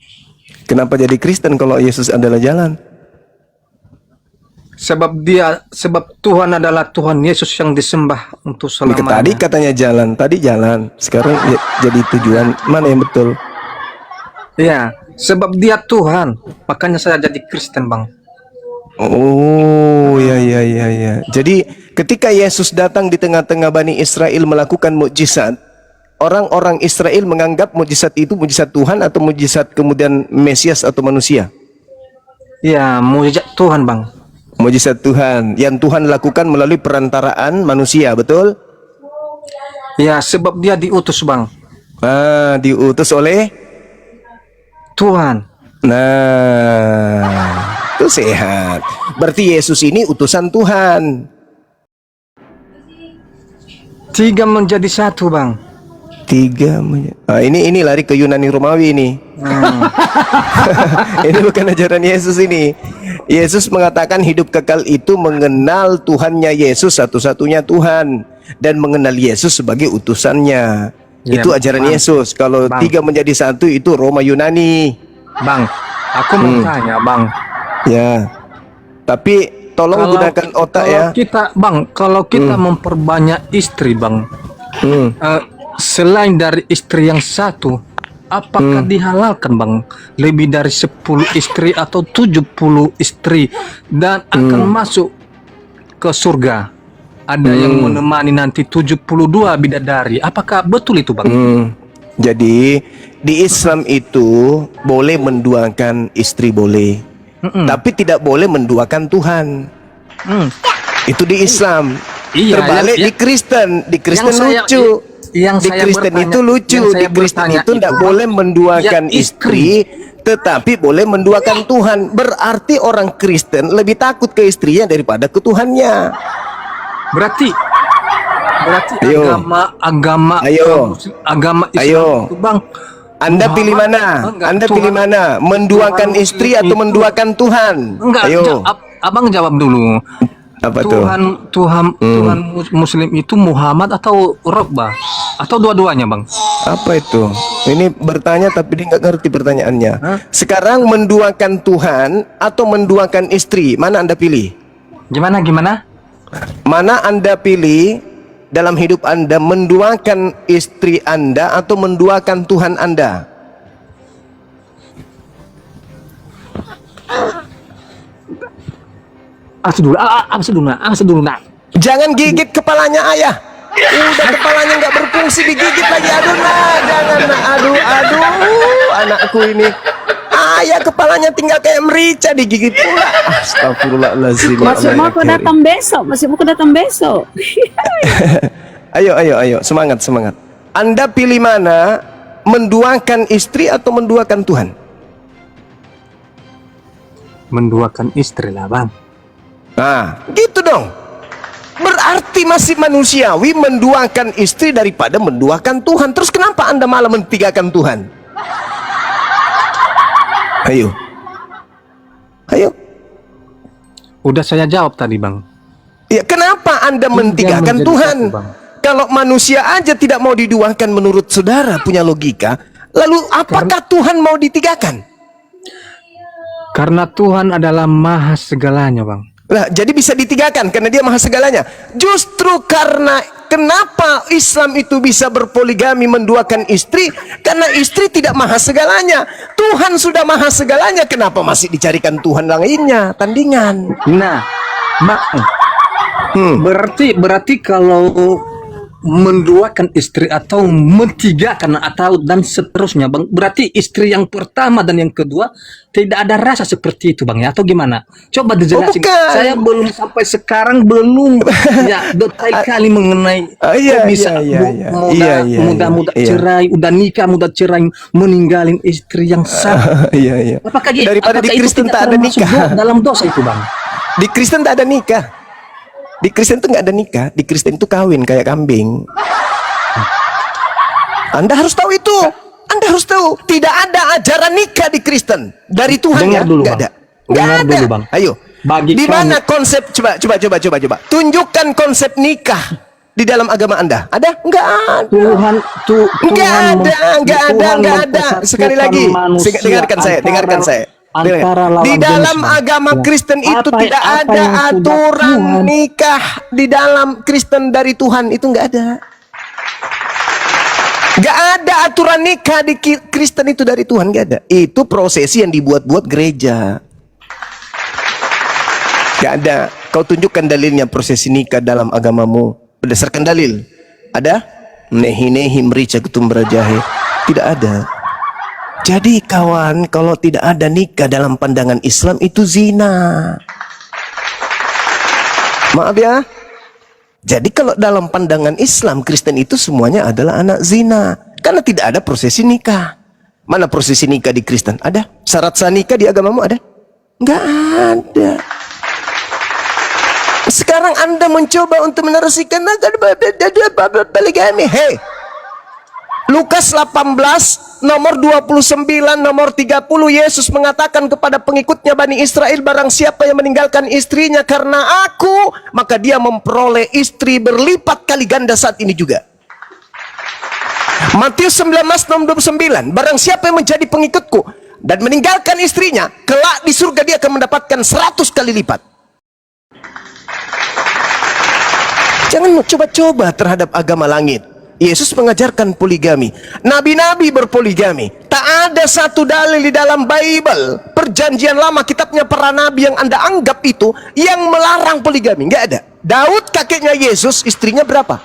Kenapa jadi Kristen kalau Yesus adalah jalan? Sebab Tuhan adalah Tuhan Yesus yang disembah untuk Tadi selamanya. katanya jalan, tadi jalan, sekarang jadi tujuan. Mana yang betul? Iya, sebab Dia Tuhan, makanya saya jadi Kristen bang. Oh, ya. Jadi ketika Yesus datang di tengah-tengah Bani Israel melakukan mukjizat, orang-orang Israel menganggap mukjizat itu mukjizat Tuhan atau mukjizat kemudian Mesias atau manusia? Iya, mujizat Tuhan bang. Mukjizat Tuhan yang Tuhan lakukan melalui perantaraan manusia, betul? Ya, sebab Dia diutus bang. Diutus oleh Tuhan. Nah, itu sehat. Berarti Yesus ini utusan Tuhan. 3 menjadi 1 bang. 3 ini lari ke Yunani Romawi ini. Ini bukan ajaran Yesus ini. Yesus mengatakan hidup kekal itu mengenal Tuhannya Yesus satu-satunya Tuhan dan mengenal Yesus sebagai utusannya. Ya, Itu ajaran bang. Yesus. Kalau Bang. 3 menjadi 1 itu Roma Yunani. Bang, aku mau tanya bang. Ya. Tapi tolong gunakan otak ya. Kalau kita memperbanyak istri bang, selain dari istri yang satu, apakah dihalalkan bang lebih dari 10 istri atau 70 istri dan akan masuk ke surga? Ada yang menemani nanti 72 bidadari. Apakah betul itu bang? Jadi di Islam itu boleh menduakan istri boleh, tapi tidak boleh menduakan Tuhan. Itu di Islam. Iya, Terbalik di Kristen. Di Kristen lucu. Di Kristen itu lucu. Di Kristen itu tidak boleh menduakan istri, tetapi boleh menduakan Tuhan. Berarti orang Kristen lebih takut ke istrinya daripada ke Tuhannya. Berarti Ayo. agama Islam itu bang. Anda pilih mana? Anda pilih mana? Menduakan istri atau menduakan Tuhan? Enggak, Ayo. abang jawab dulu. Apa tuh? Tuhan Muslim itu Muhammad atau Rabbah atau dua-duanya bang? Apa itu? Ini bertanya tapi dia nggak ngerti pertanyaannya. Sekarang menduakan Tuhan atau menduakan istri? Mana Anda pilih? Gimana? Mana Anda pilih dalam hidup Anda, menduakan istri Anda atau menduakan Tuhan Anda? Jangan gigit kepalanya ayah. Udah kepalanya nggak berfungsi, digigit lagi. Aduh nah, jangan nah. Aduh, anakku ini. Ayah kepalanya tinggal kayak merica, digigit pula. Astagfirullahaladzim. Masih mau aku datang besok. Ayo, semangat. Anda pilih mana? Menduakan istri atau menduakan Tuhan? Menduakan istri lah bang. Nah, gitu dong. Berarti masih manusiawi menduakan istri daripada menduakan Tuhan. Terus kenapa Anda malah mentigakan Tuhan? Ayo. Udah saya jawab tadi bang. Ya, kenapa Anda mentigakan Tuhan? Kalau manusia aja tidak mau diduakan menurut saudara punya logika, lalu apakah Tuhan mau ditigakan? Karena Tuhan adalah maha segalanya bang. Nah, jadi bisa ditigakan karena dia maha segalanya. Justru karena kenapa Islam itu bisa berpoligami, menduakan istri? Karena istri tidak maha segalanya. Tuhan sudah maha segalanya. Kenapa masih dicarikan Tuhan lainnya? Tandingan. Nah, berarti kalau menduakan istri atau mentigakan atau dan seterusnya bang, berarti istri yang pertama dan yang kedua tidak ada rasa seperti itu bang ya, atau gimana? Coba dijelasin. Saya belum sampai sekarang belum ya detail kali mengenai muda cerai, udah nikah muda cerai, meninggalin istri yang sah. Apakah daripada di Kristen tak ada nikah dalam dosa itu bang? Di Kristen tak ada nikah. Di Kristen itu nggak ada nikah. Di Kristen itu kawin kayak kambing. Anda harus tahu itu. Anda harus tahu. Tidak ada ajaran nikah di Kristen dari Tuhan. Dengar ya. Dulu, nggak bang. ada. Nggak ada. Dulu, bang. Ayo. Di mana konsep? Coba. Tunjukkan konsep nikah di dalam agama Anda. Ada? Nggak ada. Nggak ada. Sekali lagi. Dengarkan saya. Di dalam agama Kristen itu tidak ada aturan nikah di dalam Kristen dari Tuhan, itu nggak ada. Nggak ada aturan nikah di Kristen itu dari Tuhan, nggak ada. Itu prosesi yang dibuat-buat gereja. Nggak ada. Kau tunjukkan dalilnya prosesi nikah dalam agamamu berdasarkan dalil. Ada? Nehi merica ketumbar jahe. Tidak ada. Jadi kawan, kalau tidak ada nikah dalam pandangan Islam itu zina. Maaf ya. Jadi kalau dalam pandangan Islam, Kristen itu semuanya adalah anak zina. Karena tidak ada prosesi nikah. Mana prosesi nikah di Kristen? Ada? Syarat sah nikah di agamamu ada? Nggak ada. Sekarang Anda mencoba untuk meneruskan poligami. Hei, Lukas 18 nomor 29 nomor 30, Yesus mengatakan kepada pengikutnya Bani Israel, barang siapa yang meninggalkan istrinya karena aku, maka dia memperoleh istri berlipat kali ganda saat ini juga. Matius 19 nomor 29, barang siapa yang menjadi pengikutku dan meninggalkan istrinya, kelak di surga dia akan mendapatkan 100 kali lipat. Jangan coba-coba terhadap agama langit. Yesus mengajarkan poligami. Nabi-nabi berpoligami. Tak ada satu dalil di dalam Bible, perjanjian lama, kitabnya para nabi yang Anda anggap itu, yang melarang poligami. Nggak ada. Daud kakeknya Yesus, istrinya berapa?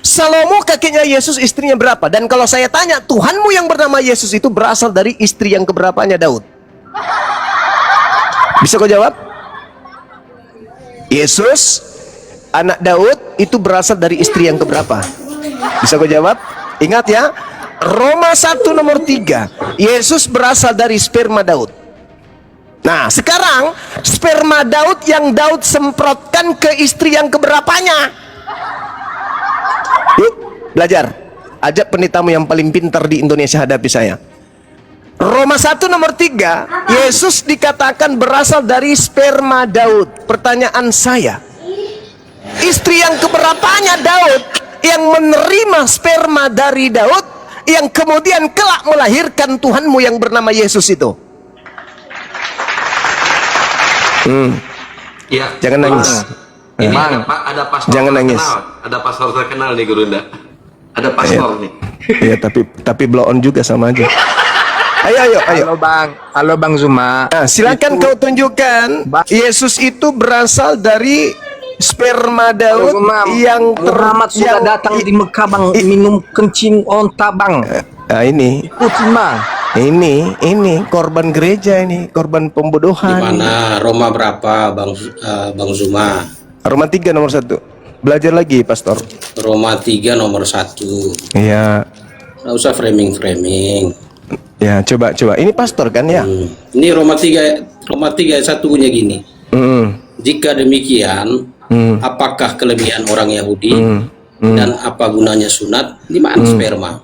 Salomo kakeknya Yesus, istrinya berapa? Dan kalau saya tanya, Tuhanmu yang bernama Yesus itu berasal dari istri yang keberapanya Daud? Bisa kau jawab? Yesus, anak Daud, itu berasal dari istri yang keberapa? Bisa kau jawab? Ingat ya, Roma 1 nomor 3, Yesus berasal dari sperma Daud. Nah, sekarang sperma Daud yang Daud semprotkan ke istri yang keberapanya. Yuk, belajar. Ajak pendetamu yang paling pintar di Indonesia hadapi saya. Roma 1 nomor 3, Yesus dikatakan berasal dari sperma Daud. Pertanyaan saya, istri yang keberapanya Daud, yang menerima sperma dari Daud, yang kemudian kelak melahirkan Tuhanmu yang bernama Yesus itu. Ya, Jangan nangis. Ini ada pastor Jangan nangis. terkenal. Ada pastor terkenal nih Gurunda. Ada pastor nih. Iya, tapi blow on juga sama aja. Ayo. Halo Bang Zuma. Nah, silakan kau tunjukkan Yesus itu berasal dari sperma Daud yang Muhammad sudah datang di Mekah bang, minum kencing onta bang. Ini Ikutin bang. ini korban gereja, ini korban Di pembodohan. mana? Roma berapa, Bang Zuma? Roma 3 nomor 1. Belajar lagi, Pastor. Roma 3 nomor 1. Iya. Nggak usah framing. Ya, coba. Ini pastor kan ya? Ini Roma 3 ayat 1 punya gini. Jika demikian, apakah kelebihan orang Yahudi dan apa gunanya sunat? Di mana sperma?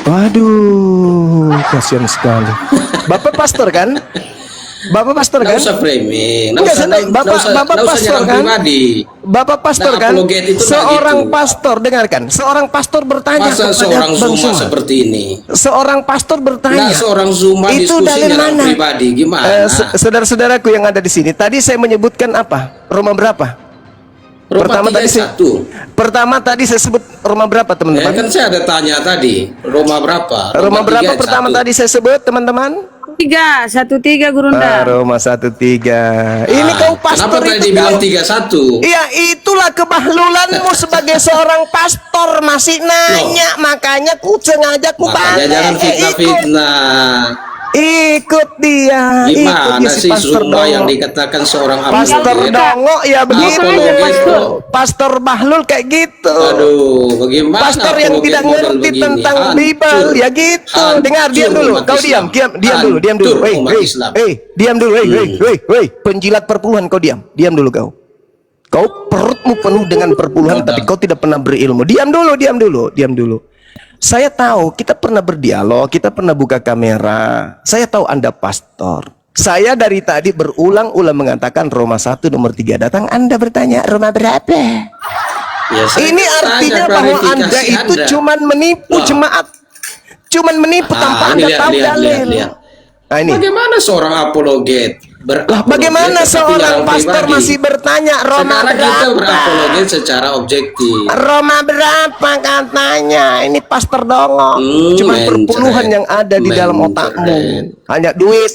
Waduh, kasihan sekali. Bapak pastor kan? Bapak pastor kan? Nggak usah framing. Enggak, Bapak pastor kan? Pribadi. Bapak pastor Nah, kan? apologet itu Seorang begitu. pastor, dengarkan. Seorang pastor bertanya Masa kepada seorang Bang Zuma Zuma. seperti ini? Seorang pastor bertanya. Nah, seorang Zuma itu diskusi dalil dalam mana? pribadi gimana? Saudara-saudaraku yang ada di sini, tadi saya menyebutkan apa? Roma berapa? Roma Pertama 3 tadi ayat 1. Pertama tadi saya sebut Roma berapa, Ya teman-teman? kan saya ada tanya tadi, Roma berapa? Roma 3 berapa ayat pertama 1. tadi saya sebut, teman-teman? 1-3 Gurunda. Roma 1:3. Ini kau pastor Kenapa tadi itu dibilang kau. 3-1? Iya, itulah kebahlulanmu sebagai seorang pastor, masih nanya. Makanya ku sengaja ku Makanya jangan fitnah-fitnah. Ikut dia Gimana si sih pastor Zuma Dongo. yang dikatakan seorang Pastor apologet? Dongo ya begitu. Apologet. Pastor Bahlul kayak gitu. Aduh, bagaimana Pastor yang apologet tidak model ngerti begini? tentang Hancur. Bible ya gitu. Hancur Dengar, diam dulu. umat Kau Islam. diam dulu, diam dulu. Hancur umat Islam. Diam dulu, penjilat perpuluhan kau diam dulu kau. Kau perutmu penuh dengan perpuluhan, tapi kau tidak pernah berilmu. Diam dulu. Saya tahu kita pernah berdialog, kita pernah buka kamera. Saya tahu Anda pastor. Saya dari tadi berulang-ulang mengatakan Roma 1 nomor 3 datang. Anda bertanya Roma berapa? Ya, saya Ini tanya artinya bahwa klarifikasi Anda itu cuman menipu Loh. jemaat. Cuman menipu tanpa ini Anda lihat, tahu lihat. dalil. Nah ini. Bagaimana seorang apologet berapologet Bagaimana tetapi seorang dalam pastor pribadi? masih bertanya Roma Sekarang kita berapa? berapologet secara objektif. Roma berapa katanya? Ini pastor Dongo. Cuma mencret. perpuluhan yang ada di dalam otakmu. Mencret. Hanya duit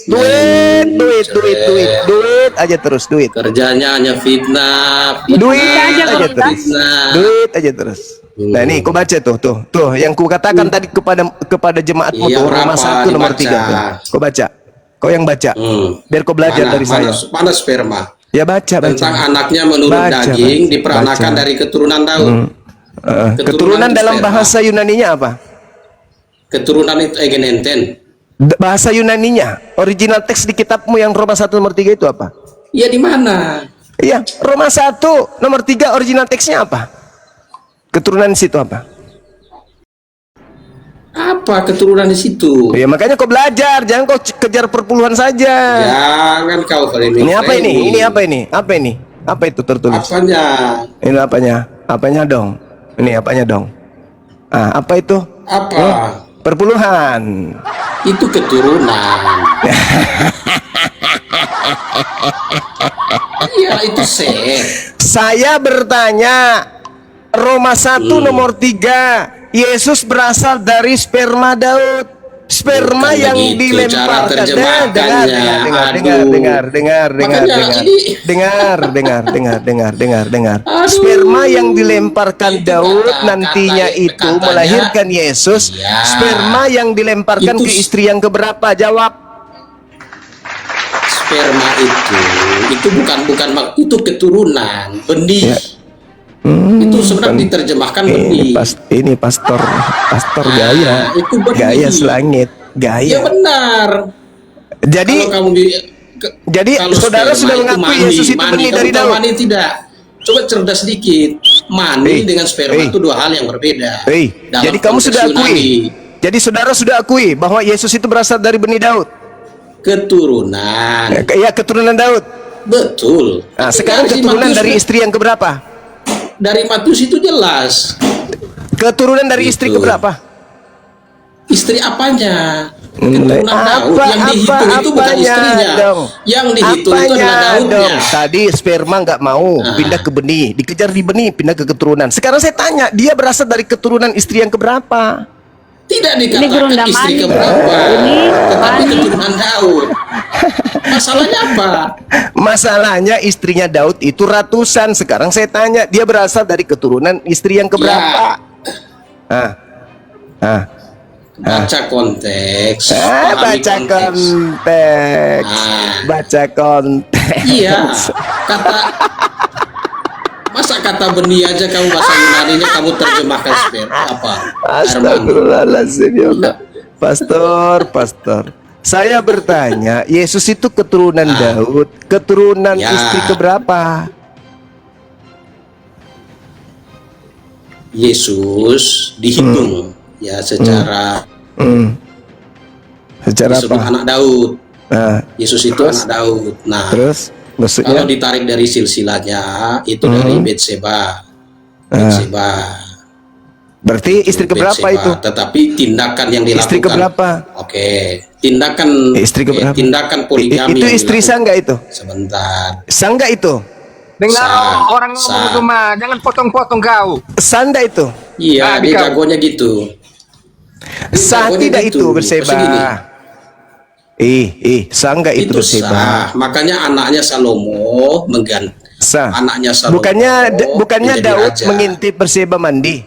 aja terus, duit. Kerjanya hanya fitnah. Duit aja terus. Fitnah. Duit aja terus. Nah ini kau baca tuh yang ku katakan tadi kepada jemaatmu Iya, tuh Roma berapa 1 nomor 3 dibaca? tuh. Kau baca. Kau yang baca. Biar kau belajar dari saya. Mana sperma? Ya baca. Tentang anaknya menurut daging diperanakan dari keturunan Daud. Keturunan itu dalam sperma. bahasa Yunaninya apa? Keturunan itu egenenten. Bahasa Yunaninya, original teks di kitabmu yang Roma 1 nomor 3 itu apa? Iya di mana? Iya, Roma 1 nomor 3 original teksnya apa? Keturunan di situ apa? Apa keturunan di situ? Ya makanya kau belajar, jangan kau kejar perpuluhan saja. Jangan kau framing. Ini apa ini? Ini apa ini? Apa ini? Apa itu tertulis? Apanya? Ini apanya? Apanya dong? Ini apanya dong? Ah, apa itu? Apa? Perpuluhan. Itu keturunan. Iya itu set. Saya bertanya Roma 1 nomor 3 Yesus berasal dari sperma Daud. Sperma Bukan yang begitu cara dilemparkan. terjemahkannya. Dengar. Aduh. Sperma yang dilemparkan Itu Daud kata- nantinya kata- itu katanya- melahirkan Yesus. Ya. Sperma yang dilemparkan Itu ke istri yang keberapa? Jawab. Sperma itu itu keturunan benih. Ya. Itu sebenarnya diterjemahkan benih. Ini pastor gaya, itu benih. gaya selangit, Ya gaya. benar. Jadi Kalau kamu kalau saudara sperma sudah itu mengakui mani, Yesus itu mani. benih Kamu dari tahu Daud. mani tidak? Coba cerdas sedikit. Mani dengan sperma itu dua hal yang berbeda. Dalam Jadi kamu konteks sudah Yunani, akui. Jadi saudara sudah akui bahwa Yesus itu berasal dari benih Daud. keturunan. Ya, keturunan Daud. Betul. Nah, Tapi sekarang keturunan Matius- dari istri yang keberapa? dari Matius itu jelas. Keturunan dari istri Gitu. keberapa? Istri apanya? Keturunan Daud. Yang dihitung itu bukan apanya istrinya. dong? Yang dihitung itu Apanya adalah Daudnya. dong? Tadi sperma nggak mau pindah ke benih, dikejar di benih, pindah ke keturunan. Sekarang saya tanya, dia berasal dari keturunan istri yang keberapa? Tidak Ini dikatakan gerunda istri mani. keberapa, Ini tetapi mani. keturunan Daud. Masalahnya apa? Masalahnya istrinya Daud itu ratusan. Sekarang saya tanya, dia berasal dari keturunan istri yang keberapa? Baca konteks. pahami Baca konteks. Baca konteks. Iya, masa kata benih aja kamu bahasa Yunaninya kamu terjemahkan apa? Astagfirullahaladzim, ya Allah. Pastor. Saya bertanya, Yesus itu keturunan Daud, keturunan Ya. istri keberapa? Yesus dihitung ya secara Secara disebut apa? anak Daud. Nah, Yesus itu anak Daud. Nah, terus maksudnya? kalau ditarik dari silsilahnya itu dari Betseba. Berarti istri keberapa Betseba. itu? Tetapi tindakan yang dilakukan. Istri keberapa? Oke, tindakan Istri keberapa? tindakan poligami. Itu yang istri dilakukan. sah nggak itu? Sebentar. Sah nggak itu? Dengar Sah, orang ngomong sah. itu mah, jangan potong-potong kau. Sah nggak itu? Iya, Nah, dia dikau. jagonya gitu. Dia Sah jagonya tidak gitu. itu berseba? Pasti gini, Sah nggak itu itu berseba? sah. Makanya anaknya Salomo mengganti. Sah. Anaknya Salomo. Bukannya menjadi Daud raja. mengintip Berseba mandi?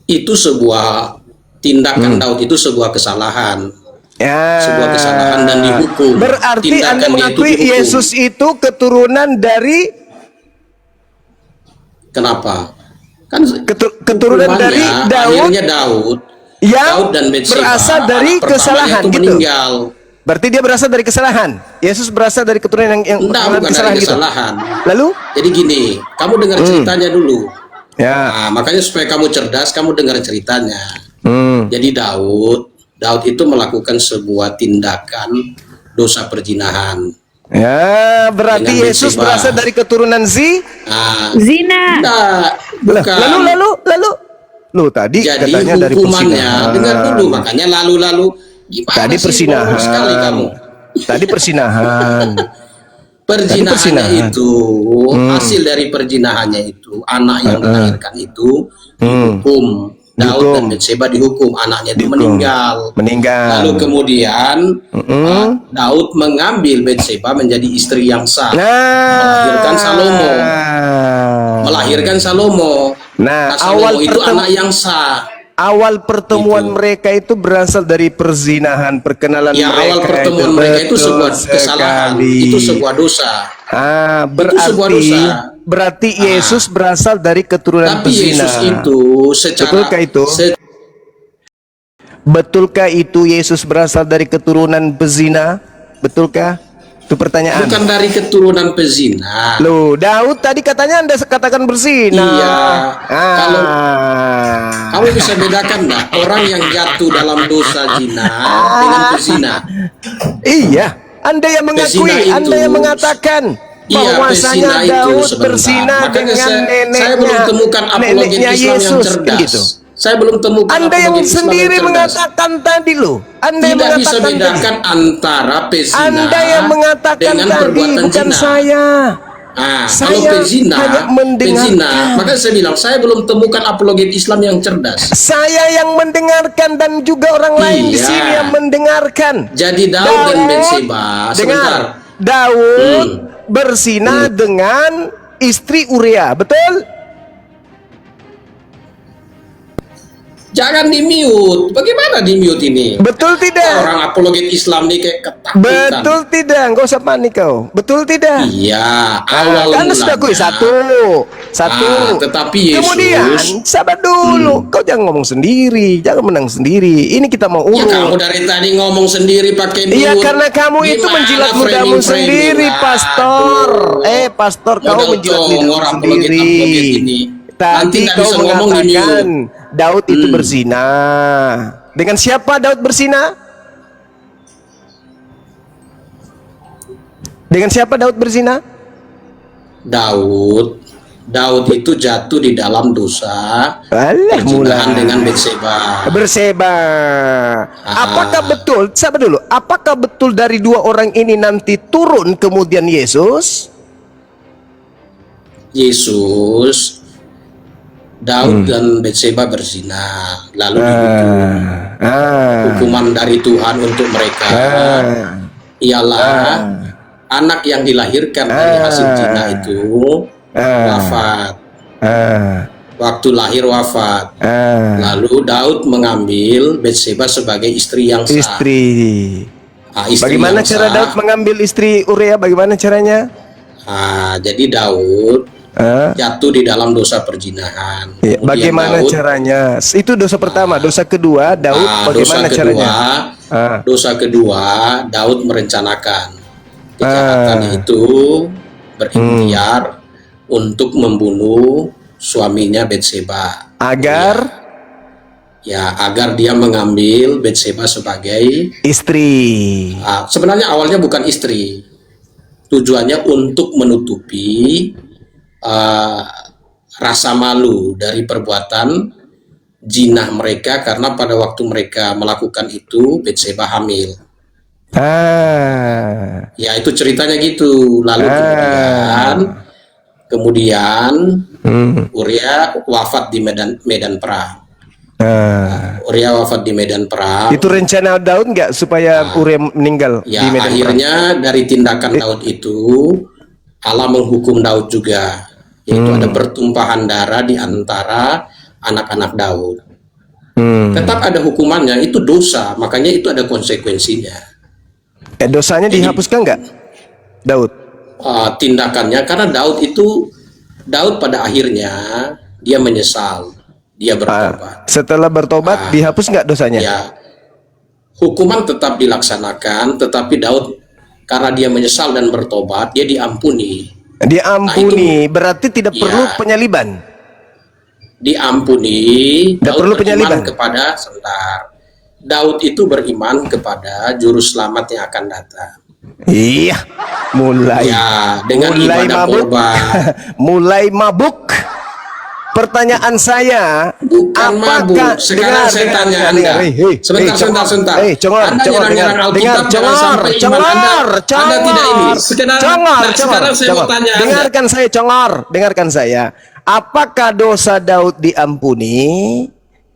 Itu sebuah tindakan Daud itu sebuah kesalahan. Ya. Sebuah kesalahan dan dihukum. Berarti Tindakan Anda dia mengakui itu dihukum. Yesus itu keturunan dari Kenapa? Kan keturunan hukumannya, dari Daud akhirnya Daud yang dan Betseba, berasal dari anak pertamanya kesalahan itu gitu. meninggal. Berarti dia berasal dari kesalahan. Yesus berasal dari keturunan yang Enggak, mengalami bukan kesalahan dari gitu. kesalahan. Lalu? Jadi gini, kamu dengar ceritanya dulu. Ya. Nah, makanya supaya kamu cerdas, kamu dengar ceritanya. Jadi Daud itu melakukan sebuah tindakan dosa perzinahan. Ya, berarti Dengan Yesus Betseba. berasal dari keturunan Nah, Zina. enggak, bukan. Lalu. Lu tadi Jadi katanya dari hukumannya, persinahan. dengar dulu, makanya lalu-lalu. Gimana Tadi sih, persinahan. bohong sekali kamu. Tadi persinahan. Perzinahannya persinahan. itu, hasil dari perzinahannya itu, anak yang dilahirkan itu dihukum. Daud Dihukum. dan Betseba dihukum, anaknya itu Dihukum. meninggal. Meninggal. Lalu kemudian Daud mengambil Betseba menjadi istri yang sah, melahirkan Salomo. Melahirkan Salomo. Nah, Salomo itu anak yang sah. awal pertemuan mereka itu berasal dari perzinahan, perkenalan Ya, mereka. awal pertemuan mereka itu Betul sebuah kesalahan, sekali. itu sebuah dosa. sebuah dosa. Berarti Yesus berasal dari keturunan Tapi pezina. Yesus itu secara Betulkah itu? Betulkah itu Yesus berasal dari keturunan pezina? Betulkah? Itu pertanyaan. bukan dari keturunan pezina. Loh, Daud tadi katanya Anda katakan berzina. Iya. Kalau Ah. kamu bisa bedakan nggak orang yang jatuh dalam dosa zina dengan pezina? Iya, Anda yang mengakui, Pezina itu- Anda yang mengatakan Iya, bahwasanya pezina itu Daud sebentar. berzina Makanya dengan saya belum neneknya, temukan apologet neneknya Islam yang Yesus, cerdas. gitu. Saya belum temukan Anda yang apologet Islam sendiri cerdas. mengatakan tadi loh. Anda yang Tidak bisa mengatakan tadi. bedakan antara pezina Anda yang mengatakan dengan tadi, perbuatan bukan zina. saya. Kalau Saya pezina, hanya mendengarkan. maka saya bilang saya belum temukan apologet Islam yang cerdas. Saya yang mendengarkan dan juga orang lain di Iya. sini yang mendengarkan. Jadi Daud dan Betseba, sebentar. Daud berzina dengan istri Uria, betul? Jangan di-mute. Bagaimana di-mute ini? Betul tidak? Orang apologet Islam nih kayak ketakutan. Betul tidak? Enggak usah panik kau. Betul tidak? Iya, awal Kan sudah akui satu. tetapi Yesus, Kemudian sabar dulu. Kau jangan ngomong sendiri, jangan menang sendiri. Ini kita mau ya kamu urut. dari tadi ngomong sendiri pakai mute. Iya, karena kamu itu Gimana menjilat framing-framing? ludahmu sendiri, Pastor. Pastor, kau Modal menjilat congor lidahmu apologet sendiri. ini. Nanti Tadi nggak kau bisa ngomong di mengatakan mute. Daud itu berzina. Dengan siapa Daud berzina? Dengan siapa Daud berzina? Daud itu jatuh di dalam dosa Alah, perzinahan mulai. dengan Betseba. Berseba. Apakah betul? Sabar dulu. Apakah betul dari dua orang ini nanti turun kemudian Yesus? Daud dan Betseba berzina, lalu dituntut. Hukuman dari Tuhan untuk mereka ialah anak yang dilahirkan dari hasil zina itu wafat. Waktu lahir wafat. Lalu Daud mengambil Betseba sebagai istri yang sah. Istri. Istri Bagaimana yang cara sah. Daud mengambil istri Uria? Bagaimana caranya? Jadi Daud jatuh di dalam dosa perzinahan. Ya, Kemudian bagaimana caranya? Itu dosa pertama. Dosa kedua, Daud bagaimana caranya? Dosa kedua, Daud merencanakan kejahatan itu, berikhtiar untuk membunuh suaminya Betseba. Agar dia mengambil Betseba sebagai istri. Sebenarnya awalnya bukan istri. Tujuannya untuk menutupi rasa malu dari perbuatan jinah mereka, karena pada waktu mereka melakukan itu Betseba hamil. Ya itu ceritanya gitu. Lalu kemudian Uria wafat di medan perang. Uria wafat di medan perang. Itu rencana Daud nggak supaya Uria meninggal Ya di medan perang? akhirnya dari tindakan Daud itu Allah menghukum Daud juga, yaitu ada pertumpahan darah di antara anak-anak Daud. Tetap ada hukumannya, itu dosa, makanya itu ada konsekuensinya. Dosanya dihapuskan nggak Daud? Tindakannya, karena Daud pada akhirnya dia menyesal, dia bertobat. Setelah bertobat dihapus nggak dosanya? Ya, hukuman tetap dilaksanakan, tetapi Daud karena dia menyesal dan bertobat, dia diampuni. Diampuni, berarti tidak perlu penyaliban. Diampuni. Tidak Daud perlu beriman penyaliban. kepada Daud itu beriman kepada juru selamat yang akan datang. Iya, mulai. Ya, dengan mulai ibadah mabuk. korban. Mulai mabuk. Pertanyaan saya, Bukan mabuk. Sekarang saya tanya Anda. Sebentar. Congor, Anda nyerang-nyerang Alkitab, jangan sampai iman Anda tidak ini. Sekarang saya mau tanya Anda. Dengarkan saya. Apakah dosa Daud diampuni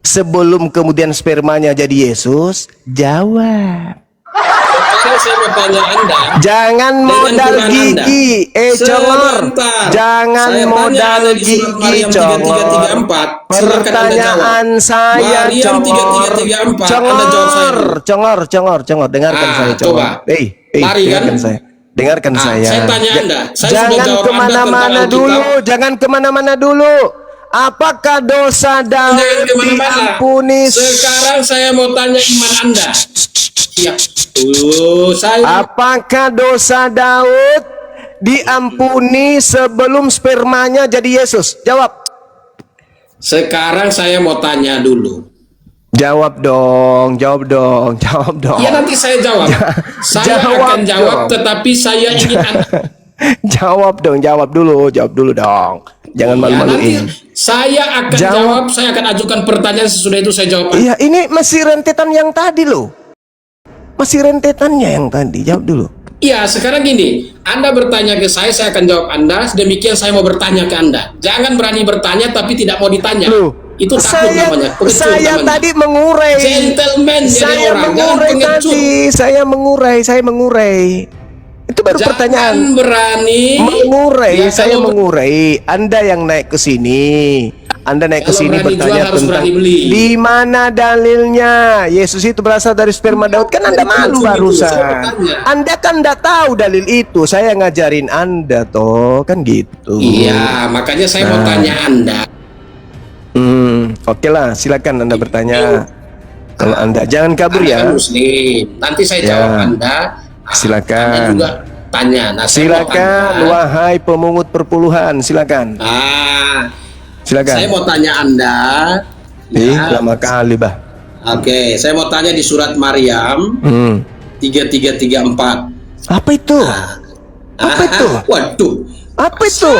sebelum kemudian spermanya jadi Yesus? Jawab. Saya mau tanya Anda. Jangan modal Quran gigi, Congor. Sebentar. Jangan Saya modal tanya di surat gigi, Maryam Congor. 3334. Silakan Anda Pertanyaan jawab. saya, Maryam Congor. 3334. Anda jawab saya dulu. Congor. Dengarkan saya, Congor. Coba. Mari, dengarkan kan? saya. Dengarkan saya. Saya tanya Anda. Saya sudah Jangan jawab Anda kemana-mana tentang dulu. Alkitab. Jangan kemana-mana dulu. Apakah dosa Daud Jangan kemana-mana. diampuni? Sekarang saya mau tanya iman Anda. Ya. Apakah dosa Daud diampuni sebelum spermanya jadi Yesus? Jawab. Sekarang saya mau tanya dulu. Jawab dong. Ya nanti saya jawab. Saya akan jawab, tetapi saya ingin Anda. Jawab dulu dong. Jangan malu-maluin. Nanti saya akan jawab, saya akan ajukan pertanyaan, sesudah itu saya jawab. Iya, ini masih rentetan yang tadi loh. Masih rentetannya yang tadi. Jawab dulu. Iya, sekarang gini, Anda bertanya ke saya akan jawab Anda. Demikian saya mau bertanya ke Anda. Jangan berani bertanya tapi tidak mau ditanya. Loh, Itu takut namanya. Pengecut saya namanya. tadi mengurai. Gentleman jadi Saya orang, jangan mengurai pengecut. tadi. Saya mengurai. Itu baru Jangan pertanyaan. berani Mengurai, Ya, saya kalau mengurai. Anda yang naik ke sini. Anda naik ke Kalau sini berani jual, bertanya harus tentang berani beli. di mana dalilnya Yesus itu berasal dari sperma Daud. Kan Anda malu Itu, saya barusan. bertanya. Anda kan tidak tahu dalil itu. Saya ngajarin Anda toh, kan gitu. Iya, makanya saya mau tanya Anda. Oke lah, silakan Anda bertanya. Kalau Anda jangan kabur Anda ya. kan Muslim. Nanti saya Ya. jawab Anda. Silakan. Anda juga tanya. Nah, saya mau Silakan, tanya. wahai pemungut perpuluhan, silakan. Silakan. Saya mau tanya Anda. Lama kali bah. Oke, saya mau tanya di surat Maryam 3334. Apa itu? Apa itu? Waduh. Apa itu?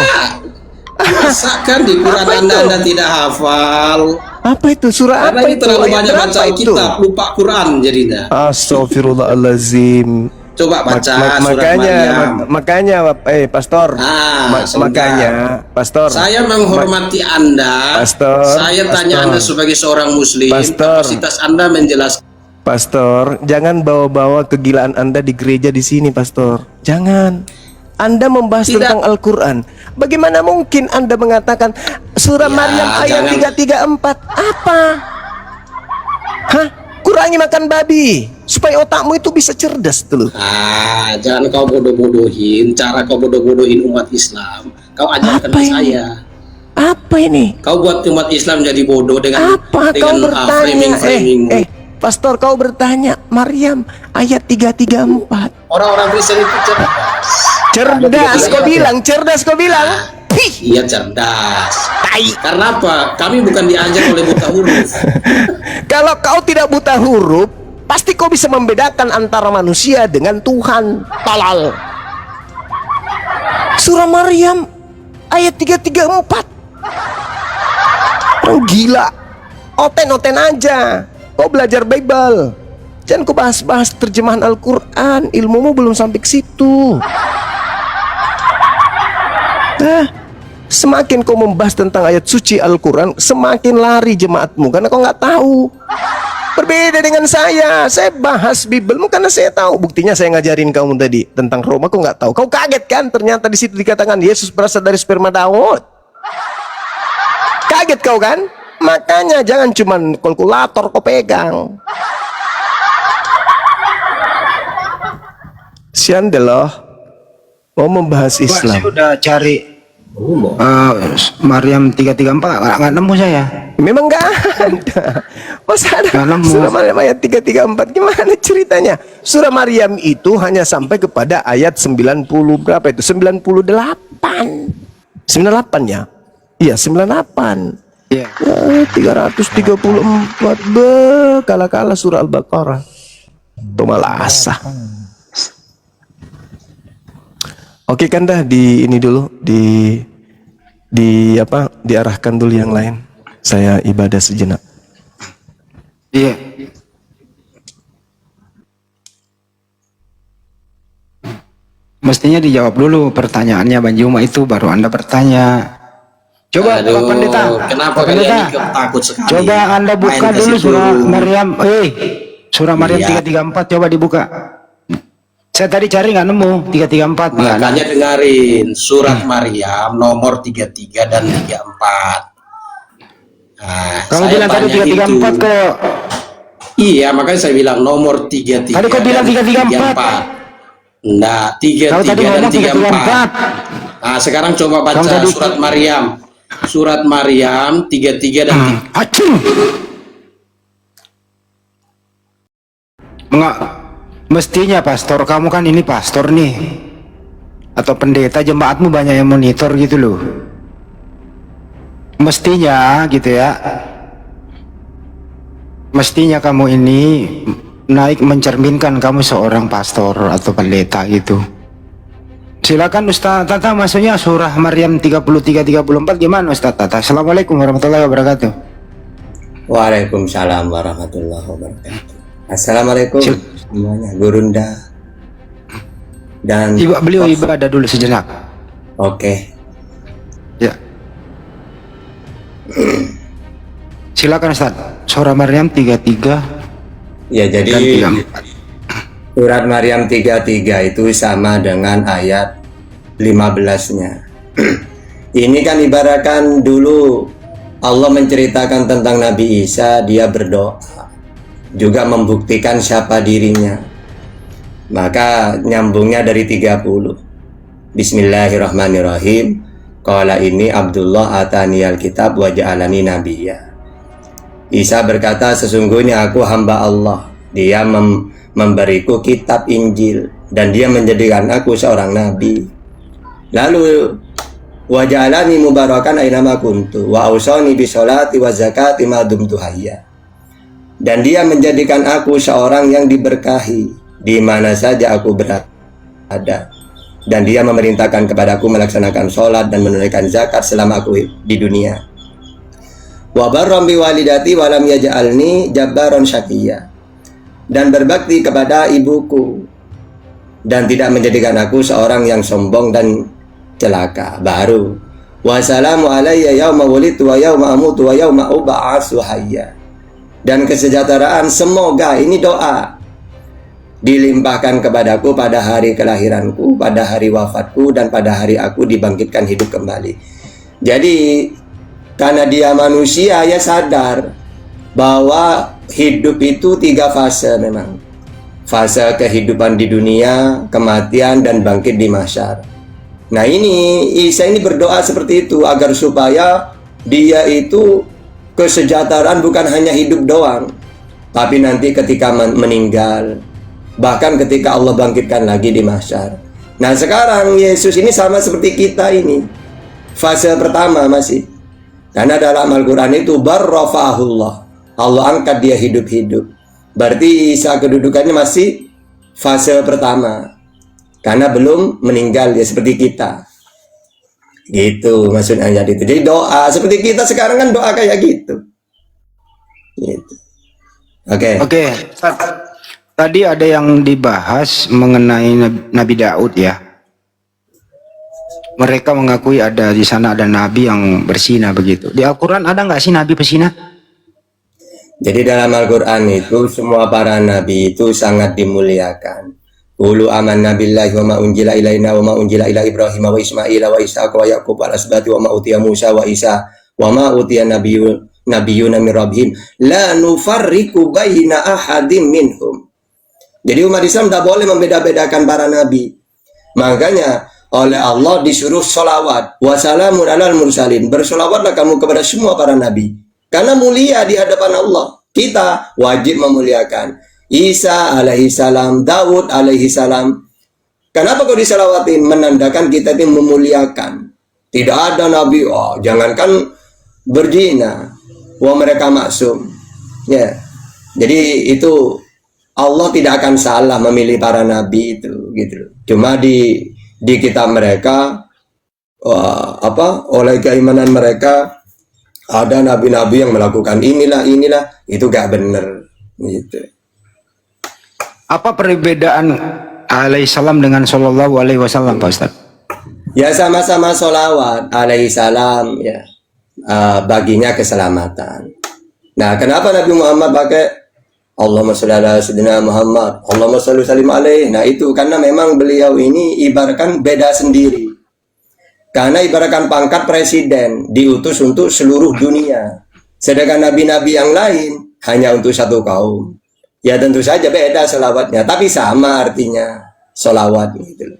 Masa kan di Quran Apa Anda, itu? Anda tidak hafal? Apa itu? Surah Karena apa ini itu? terlalu Ayat banyak berapa baca itu? kitab, lupa Quran jadinya. Astagfirullahalazim. Coba baca surat Maryam. makanya Pastor. Sebentar. Makanya Pastor. Saya menghormati Anda. Pastor, Saya tanya Pastor. Anda sebagai seorang Muslim. Pastor. Kapasitas Anda menjelaskan. Pastor, jangan bawa-bawa kegilaan Anda di gereja di sini, Pastor. Jangan. Anda membahas Tidak. tentang Al-Quran. Bagaimana mungkin Anda mengatakan surah Ya, Maryam ayat jangan. 334? Apa? Hah? Kurangi makan babi supaya otakmu itu bisa cerdas dulu. Jangan kau bodoh-bodohin. Cara kau bodoh-bodohin umat Islam, kau ajarkan Apa ke ini? saya. Apa ini? Kau buat umat Islam jadi bodoh dengan Apa kau bertanya? framing-framingmu. Pastor, kau bertanya Maryam ayat 334. Orang-orang Kristen itu cerdas. Cerdas kau bilang, cerdas kau bilang. Pih. Iya cerdas. Tai. Karena apa? Kami bukan diajar oleh buta huruf. Kalau kau tidak buta huruf, pasti kau bisa membedakan antara manusia dengan Tuhan. Tolol. Surah Maryam ayat 334. Orang gila. Oten-oten aja. Kau belajar Bible. Jangan kau bahas-bahas terjemahan Al-Quran. Ilmumu belum sampai ke situ. Semakin kau membahas tentang ayat suci Al-Quran, semakin lari jemaatmu karena kau nggak tahu. Berbeda dengan saya bahas Bibelmu karena saya tahu. Buktinya saya ngajarin kamu tadi tentang Roma, kau nggak tahu. Kau kaget kan? Ternyata di situ dikatakan Yesus berasal dari sperma Daud. Kaget kau kan? Makanya jangan cuman kalkulator kau pegang. Sian deh loh, mau membahas Islam. Saya udah cari Maryam 334 nggak nemu saya. Memang nggak ada. Masa ada Nggak nemu. surah Maryam ayat 334? Gimana ceritanya? Surah Maryam itu hanya sampai kepada ayat 90 berapa itu? 98. 98 ya? Iya 98. Iya. 334 kala-kala surah Al-Baqarah. Itu malah asah. Oke kan dah di ini dulu di apa diarahkan dulu yang lain. Saya ibadah sejenak. Iya. Mestinya dijawab dulu pertanyaannya Bang Juma itu baru Anda bertanya. Coba Aduh, Pak Pendeta. kenapa Pak kalian Pendeta, ini takut sekali? coba Anda buka Main ke dulu situ. surah Maryam. Surah Maryam Iya. 334 coba dibuka. Saya tadi cari nggak nemu 334 nggak ada. Makanya dengarin surat Maryam nomor 33 dan 34. Nah, Kamu saya bilang tadi tanya 334 itu. kok. Iya, makanya saya bilang nomor 33. Tadi kau bilang dan 334. Nah, Kau 33 tadi dan ngomong 34. Nah, sekarang coba baca Kamu tadi- surat Maryam. Surat Maryam 33 dan 34. Acung. Enggak. Mestinya pastor, kamu kan ini pastor nih. Atau pendeta jemaatmu banyak yang monitor gitu loh. Mestinya gitu ya. Mestinya kamu ini naik mencerminkan kamu seorang pastor atau pendeta gitu. Silakan Ustaz Tata, maksudnya surah Maryam 33-34 gimana Ustaz Tata? Assalamualaikum warahmatullahi wabarakatuh. Waalaikumsalam warahmatullahi wabarakatuh. Assalamualaikum semuanya, Gurunda. Dan Beliau ibadah dulu sejenak. Oke. Ya. Silakan Ustaz. Surah Maryam 33 Ya, jadi dan 34. surat Maryam 33 itu sama dengan ayat 15-nya. Ini kan ibaratkan dulu Allah menceritakan tentang Nabi Isa, dia berdoa, juga membuktikan siapa dirinya. Maka nyambungnya dari 30. Bismillahirrahmanirrahim. Qala ini Abdullah ataniyal kitab wa ja'alani nabiyya. Isa berkata, sesungguhnya aku hamba Allah. Dia memberiku kitab Injil dan dia menjadikan aku seorang nabi. Lalu wa ja'alani mubarakan ainama kuntu wa ausani bisolati wa zakati ma dumtu hayya. Dan dia menjadikan aku seorang yang diberkahi di mana saja aku berada. Dan dia memerintahkan kepadaku melaksanakan sholat dan menunaikan zakat selama aku di dunia. Wa barram bi walidati wa lam yaj'alni jabbaron syaqiyya. Dan berbakti kepada ibuku dan tidak menjadikan aku seorang yang sombong dan celaka. Baru wassalamu alayya yauma wulidtu wa yauma amutu wa yauma ub'atsu hayya. Dan kesejahteraan semoga, ini doa, dilimpahkan kepadaku pada hari kelahiranku, pada hari wafatku, dan pada hari aku dibangkitkan hidup kembali. Jadi karena dia manusia, ya sadar bahwa hidup itu 3 fase memang. Fase kehidupan di dunia, kematian, dan bangkit di mahsyar. Nah ini Isa ini berdoa seperti itu agar supaya dia itu kesejahteraan bukan hanya hidup doang, tapi nanti ketika meninggal, bahkan ketika Allah bangkitkan lagi di mahsyar. Nah sekarang Yesus ini sama seperti kita ini, fase pertama masih. Karena dalam Al-Quran itu barrafa'ahullah, Allah angkat dia hidup-hidup. Berarti Isa kedudukannya masih fase pertama, karena belum meninggal, ya seperti kita. Gitu maksudnya ayat itu. Jadi doa seperti kita sekarang kan doa kayak gitu. Gitu. Oke. Tadi ada yang dibahas mengenai Nabi Daud ya. Mereka mengakui ada di sana ada nabi yang berzina begitu. Di Al-Quran ada nggak sih nabi berzina? Jadi dalam Al-Quran itu semua para nabi itu sangat dimuliakan. Qulu amanna billahi wa ma unjila ilaina wa ma unjila ila Ibrahim wa Ismail wa Ishaq wa Yaqub al asbati wa ma utiya Musa wa Isa wa ma utiya nabiyyuna min rabbihim la nufarriqu baina ahadin minhum. Jadi umat Islam tidak boleh membeda-bedakan para nabi. Makanya oleh Allah disuruh sholawat. Wassalamun alal mursalin. Bersolawatlah kamu kepada semua para nabi. Karena mulia di hadapan Allah. Kita wajib memuliakan Isa alaihi salam, Daud alaihi salam. Kenapa kau diselawatin? Menandakan kita itu memuliakan. Tidak ada nabi, jangankan berzina, mereka maksum. Ya. Jadi itu Allah tidak akan salah memilih para nabi itu, gitu. Cuma di kitab mereka, oleh keimanan mereka ada nabi-nabi yang melakukan inilah, itu gak bener, gitu. Apa perbedaan alaihissalam dengan sallallahu alaihi wasallam Pak Ustaz? Ya sama-sama sholawat alaihissalam ya, baginya keselamatan. Nah kenapa Nabi Muhammad pakai Allahumma sholli ala sayyidina Muhammad, Allahumma sholli salim alaih? Nah itu karena memang beliau ini ibaratkan beda sendiri. Karena ibaratkan pangkat presiden diutus untuk seluruh dunia. Sedangkan nabi-nabi yang lain hanya untuk satu kaum. Ya tentu saja beda sholawatnya, tapi sama artinya sholawat gitu.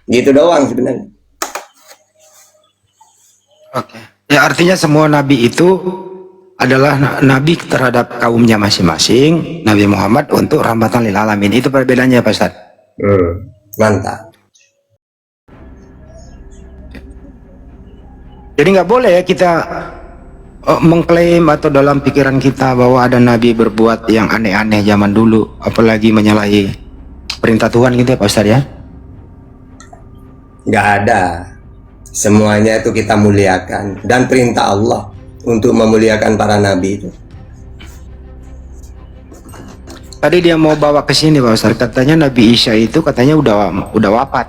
Gitu doang sebenarnya. Oke. Ya artinya semua nabi itu adalah nabi terhadap kaumnya masing-masing. Nabi Muhammad untuk rahmatan lil alamin. Itu perbedaannya Pak Ustaz. Mantap. Jadi nggak boleh ya kita mengklaim atau dalam pikiran kita bahwa ada nabi berbuat yang aneh-aneh zaman dulu, apalagi menyalahi perintah Tuhan gitu ya Pak Ustaz ya? Nggak ada. Semuanya itu kita muliakan, dan perintah Allah untuk memuliakan para nabi itu. Tadi dia mau bawa ke sini Pak Ustaz, katanya Nabi Isa itu katanya udah wafat.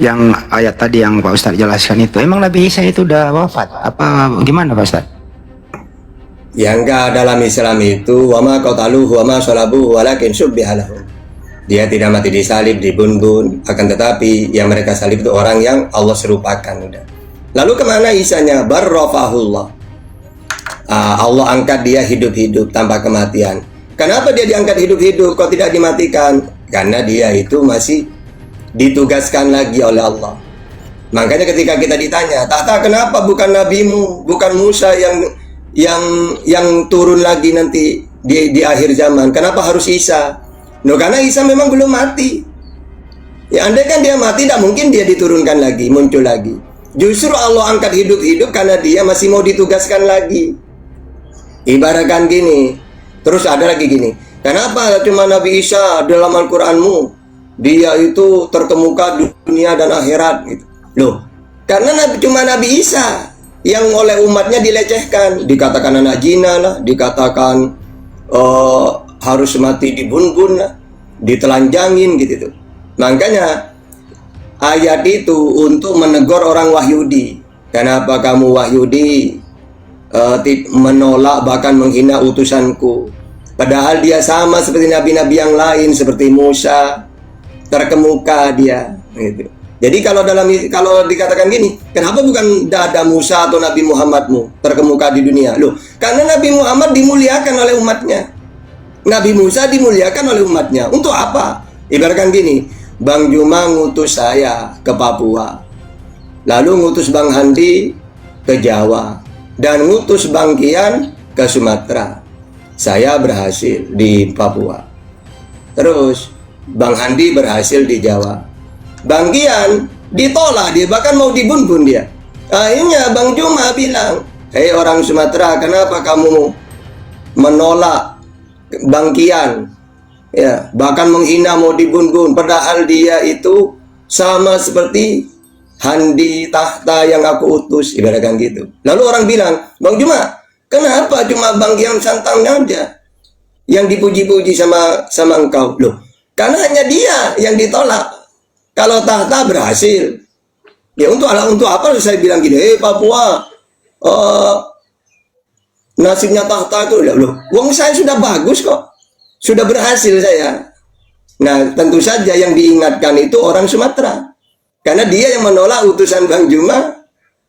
Yang ayat tadi yang Pak Ustaz jelaskan itu, emang Nabi Isa itu udah wafat? Apa gimana Pak Ustaz? Ya enggak, dalam Islam itu wama qataluhu wama salabuhu walakin syubbiha lahum. Dia tidak mati disalib, dibunuh, akan tetapi yang mereka salib itu orang yang Allah serupakan udah. Lalu kemana Isanya? Barrafahullah. Allah angkat dia hidup-hidup tanpa kematian. Kenapa dia diangkat hidup-hidup kok tidak dimatikan? Karena dia itu masih ditugaskan lagi oleh Allah. Makanya ketika kita ditanya, Tahta kenapa bukan nabimu, bukan Musa yang turun lagi nanti di akhir zaman, kenapa harus Isa? No, karena Isa memang belum mati. Ya andai kan dia mati, tidak mungkin dia diturunkan lagi, muncul lagi. Justru Allah angkat hidup-hidup karena dia masih mau ditugaskan lagi. Ibaratkan gini, terus ada lagi gini, kenapa cuma Nabi Isa dalam Al-Quranmu dia itu terkemuka dunia dan akhirat gitu. Loh, karena cuma Nabi Isa yang oleh umatnya dilecehkan, dikatakan anak zina lah, dikatakan harus mati dibun-bun lah, ditelanjangin gitu tuh. Makanya ayat itu untuk menegur orang Wahyudi. Kenapa kamu Wahyudi menolak bahkan menghina utusanku? Padahal dia sama seperti nabi-nabi yang lain, seperti Musa, terkemuka dia gitu. Jadi kalau dikatakan gini, kenapa bukan ada Musa atau Nabi Muhammadmu terkemuka di dunia? Loh, karena Nabi Muhammad dimuliakan oleh umatnya. Nabi Musa dimuliakan oleh umatnya. Untuk apa? Ibaratkan gini, Bang Juma ngutus saya ke Papua, lalu ngutus Bang Handi ke Jawa, dan ngutus Bang Kian ke Sumatera. Saya berhasil di Papua. Terus Bang Handi berhasil di Jawa. Bang Kian ditolak, dia bahkan mau dibun-bun dia. Akhirnya Bang Juma bilang, hei orang Sumatera, kenapa kamu menolak Bang Kian? Ya, bahkan menghina, mau dibun-bun, padahal dia itu sama seperti Handi Tahta yang aku utus, ibaratkan gitu. Lalu orang bilang, Bang Juma, kenapa cuma Bang Kian Santangnya aja yang dipuji-puji sama engkau? Loh, karena hanya dia yang ditolak. Kalau Tahta berhasil, ya untuk apa saya bilang gini, Papua, nasibnya Tahta itu, loh, wong saya sudah bagus kok, sudah berhasil saya. Nah, tentu saja yang diingatkan itu orang Sumatera, karena dia yang menolak utusan Bang Juma,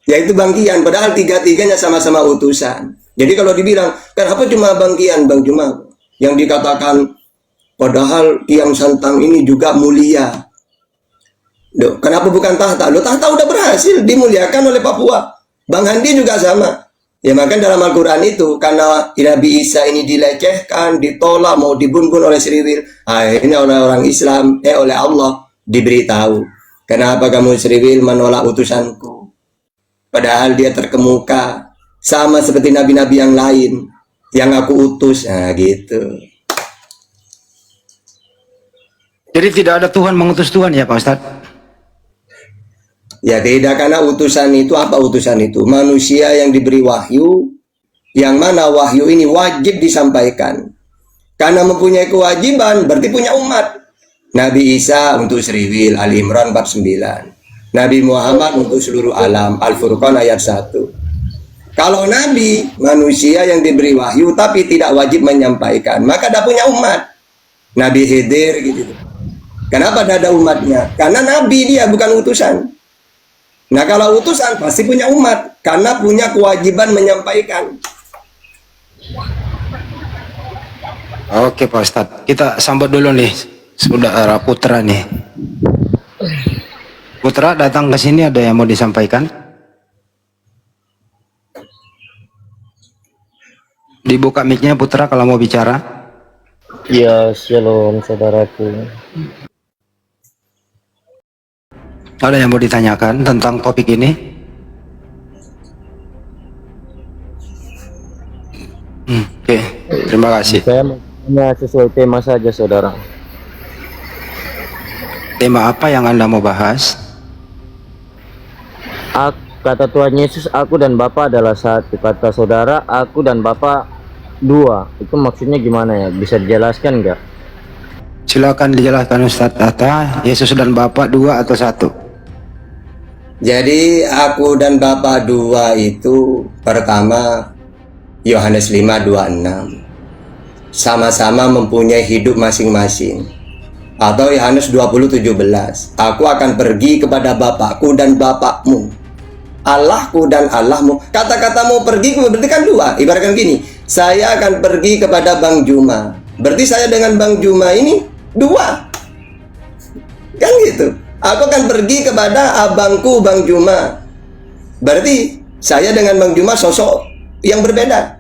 yaitu Bang Kian, padahal tiga-tiganya sama-sama utusan. Jadi kalau dibilang, kenapa cuma Bang Kian, Bang Juma, yang dikatakan, padahal Kian Santang ini juga mulia. Loh, kenapa bukan Tahta? Loh, Tahta udah berhasil dimuliakan oleh Papua. Bang Handi juga sama. Ya, makanya dalam Al-Quran itu, karena Nabi Isa ini dilecehkan, ditolak, mau dibun-bun oleh Sriwil, akhirnya orang-orang Islam, oleh Allah, diberitahu, kenapa kamu Sriwil menolak utusanku? Padahal dia terkemuka, sama seperti nabi-nabi yang lain, yang aku utus. Nah, gitu. Jadi tidak ada Tuhan mengutus Tuhan ya Pak Ustadz? Ya tidak, karena utusan itu apa utusan itu? Manusia yang diberi wahyu, yang mana wahyu ini wajib disampaikan. Karena mempunyai kewajiban, berarti punya umat. Nabi Isa untuk Sriwil, Ali Imran 49. Nabi Muhammad untuk seluruh alam, Al-Furqan ayat 1. Kalau Nabi, manusia yang diberi wahyu tapi tidak wajib menyampaikan, maka tidak punya umat. Nabi Khidir gitu. Kenapa tidak ada umatnya? Karena Nabi dia, bukan utusan. Nah, kalau utusan pasti punya umat, karena punya kewajiban menyampaikan. Oke Pak Ustadz, kita sambut dulu nih saudara Putra nih. Putra datang ke sini, ada yang mau disampaikan? Dibuka mic-nya Putra kalau mau bicara. Ya, shalom saudaraku. Ada yang mau ditanyakan tentang topik ini? Oke, terima kasih. Saya mau tanya sesuai tema saja, saudara. Tema apa yang Anda mau bahas? Kata Tuhan Yesus, aku dan Bapa adalah satu. Kata saudara, aku dan Bapa dua, itu maksudnya gimana ya? Bisa dijelaskan nggak? Silakan dijelaskan Ustadz. Tata, Yesus dan Bapa dua atau satu? Jadi aku dan Bapa dua itu pertama Yohanes 5:26. Sama-sama mempunyai hidup masing-masing. Atau Yohanes 20:17. Aku akan pergi kepada Bapakku dan Bapakmu, Allahku dan Allahmu. Kata-kata mau pergi berarti kan dua. Ibaratkan gini, saya akan pergi kepada Bang Juma. Berarti saya dengan Bang Juma ini dua. Kan gitu. Aku akan pergi kepada abangku Bang Juma. Berarti saya dengan Bang Juma sosok yang berbeda.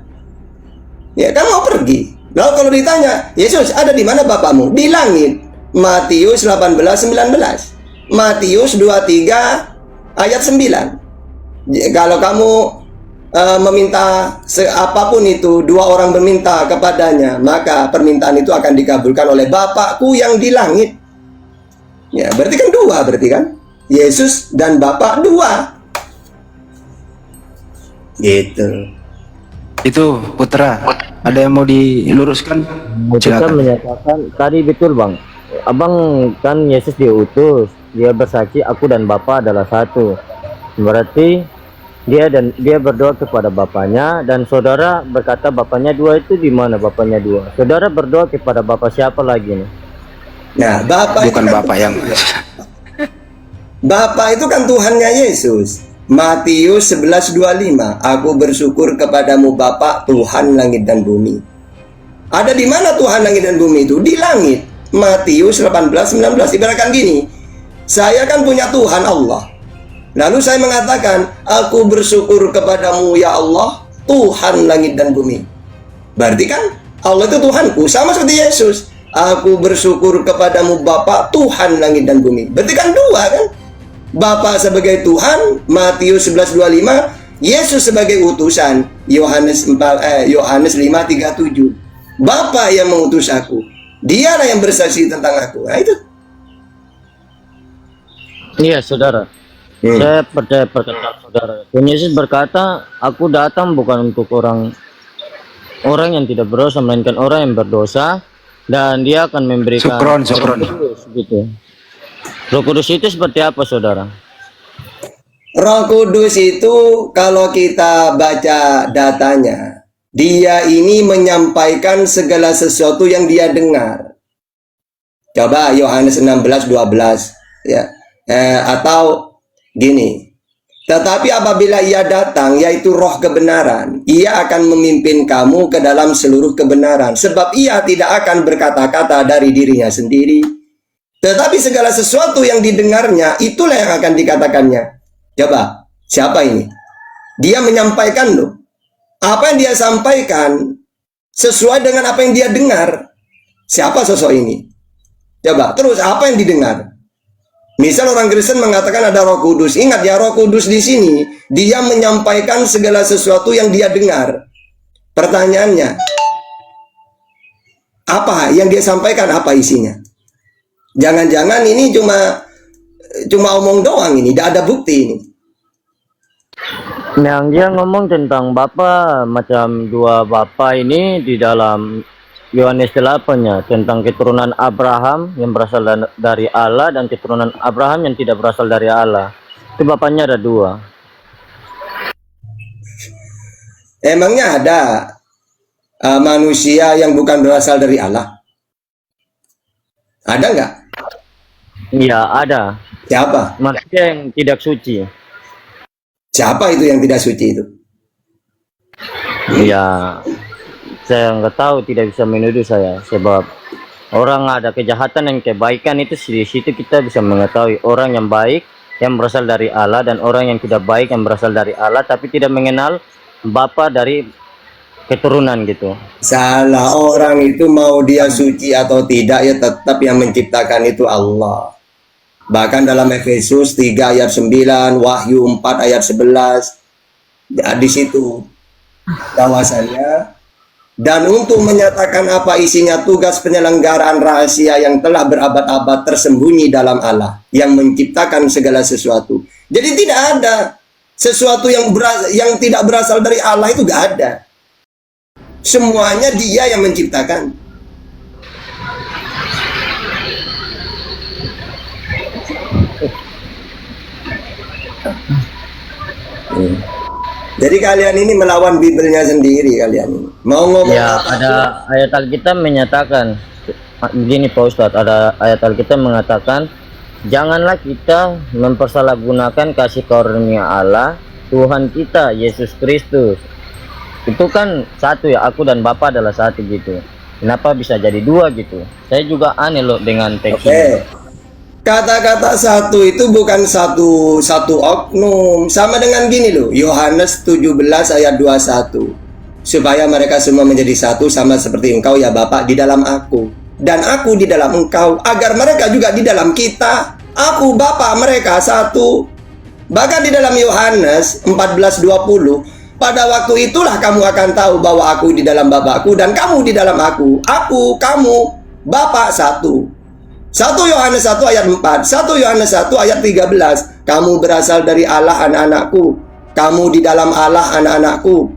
Ya kan mau pergi. Lalu kalau ditanya, Yesus ada di mana Bapakmu? Di langit. Matius 18:19. Matius 23 ayat 9. Kalau kamu meminta apapun itu, dua orang meminta kepadanya, maka permintaan itu akan dikabulkan oleh Bapakku yang di langit. Ya, berarti kan dua, berarti kan Yesus dan Bapa dua. Gitu. Itu Putra, ada yang mau diluruskan? Kita Silakan. menyatakan tadi betul bang, abang kan Yesus diutus, dia bersaksi aku dan Bapa adalah satu. Berarti dia berdoa kepada bapaknya, dan saudara berkata bapaknya dua. Itu di mana bapaknya dua? Saudara berdoa kepada Bapa siapa lagi nih? Nah, Bapa Bukan itu Bapak yang Bapa itu kan Tuhannya Yesus. Matius 11:25. Aku bersyukur kepadamu Bapa, Tuhan langit dan bumi. Ada di mana Tuhan langit dan bumi itu? Di langit. Matius 18:19. Ibaratkan gini, saya kan punya Tuhan Allah. Lalu saya mengatakan, aku bersyukur kepadamu ya Allah, Tuhan langit dan bumi. Berarti kan Allah itu Tuhanku, sama seperti Yesus. Aku bersyukur kepadamu Bapa, Tuhan langit dan bumi. Berarti kan dua kan? Bapa sebagai Tuhan, Matius 11:25, Yesus sebagai utusan, Yohanes 5:37. Bapa yang mengutus aku, dialah yang bersaksi tentang aku. Nah itu. Iya saudara, saya percaya perkataan saudara. Dan Yesus berkata, aku datang bukan untuk orang yang tidak berdosa, melainkan orang yang berdosa, dan dia akan memberikan Sukron. Roh Kudus, gitu. Roh Kudus itu seperti apa saudara? Roh Kudus itu kalau kita baca datanya, dia ini menyampaikan segala sesuatu yang dia dengar. Coba Yohanes 16:12 ya. Atau gini, tetapi apabila ia datang, yaitu roh kebenaran, ia akan memimpin kamu ke dalam seluruh kebenaran. Sebab ia tidak akan berkata-kata dari dirinya sendiri, tetapi segala sesuatu yang didengarnya, itulah yang akan dikatakannya. Coba, siapa ini? Dia menyampaikan loh. Apa yang dia sampaikan sesuai dengan apa yang dia dengar. Siapa sosok ini? Coba, terus apa yang didengar? Misal orang Kristen mengatakan ada Roh Kudus. Ingat ya, Roh Kudus di sini dia menyampaikan segala sesuatu yang dia dengar. Pertanyaannya, apa yang dia sampaikan, apa isinya? Jangan-jangan ini cuma omong doang, ini tidak ada bukti ini. Yang dia ngomong tentang Bapa, macam dua Bapa ini di dalam Yohanes 8-nya, tentang keturunan Abraham yang berasal dari Allah dan keturunan Abraham yang tidak berasal dari Allah. Itu bapaknya ada dua. Emangnya ada manusia yang bukan berasal dari Allah? Ada nggak? Iya ada. Siapa? Manusia yang tidak suci. Siapa itu yang tidak suci itu? Iya, saya nggak tahu, tidak bisa menuduh saya, sebab orang ada kejahatan dan kebaikan itu di situ kita bisa mengetahui orang yang baik yang berasal dari Allah dan orang yang tidak baik yang berasal dari Allah tapi tidak mengenal Bapa dari keturunan gitu. Salah, orang itu mau dia suci atau tidak ya tetap yang menciptakan itu Allah. Bahkan dalam Efesus 3 ayat 9, Wahyu 4 ayat 11, di situ bahwasanya dan untuk menyatakan apa isinya tugas penyelenggaraan rahasia yang telah berabad-abad tersembunyi dalam Allah yang menciptakan segala sesuatu. Jadi tidak ada sesuatu yang tidak berasal dari Allah, itu gak ada. Semuanya dia yang menciptakan. Jadi kalian ini melawan Bibelnya sendiri kalian ini. Mau ngomong Ya, apa? ada ayat Alkitab menyatakan begini Pak Ustadz, ada ayat Alkitab mengatakan janganlah kita mempersalahgunakan kasih karunia Allah Tuhan kita Yesus Kristus. Itu kan satu ya, aku dan Bapa adalah satu gitu. Kenapa bisa jadi dua gitu? Saya juga aneh loh dengan teks ini. Kata-kata satu itu bukan satu oknum. Sama dengan gini loh, Yohanes 17 ayat 21. Supaya mereka semua menjadi satu sama seperti engkau ya Bapa di dalam aku dan aku di dalam engkau, agar mereka juga di dalam kita. Aku Bapa mereka satu. Bahkan di dalam Yohanes 14:20, pada waktu itulah kamu akan tahu bahwa aku di dalam Bapakku dan kamu di dalam aku. Aku, kamu, Bapa satu. 1 Yohanes 1 ayat 4, 1 Yohanes 1 ayat 13. Kamu berasal dari Allah anak-anakku. Kamu di dalam Allah anak-anakku.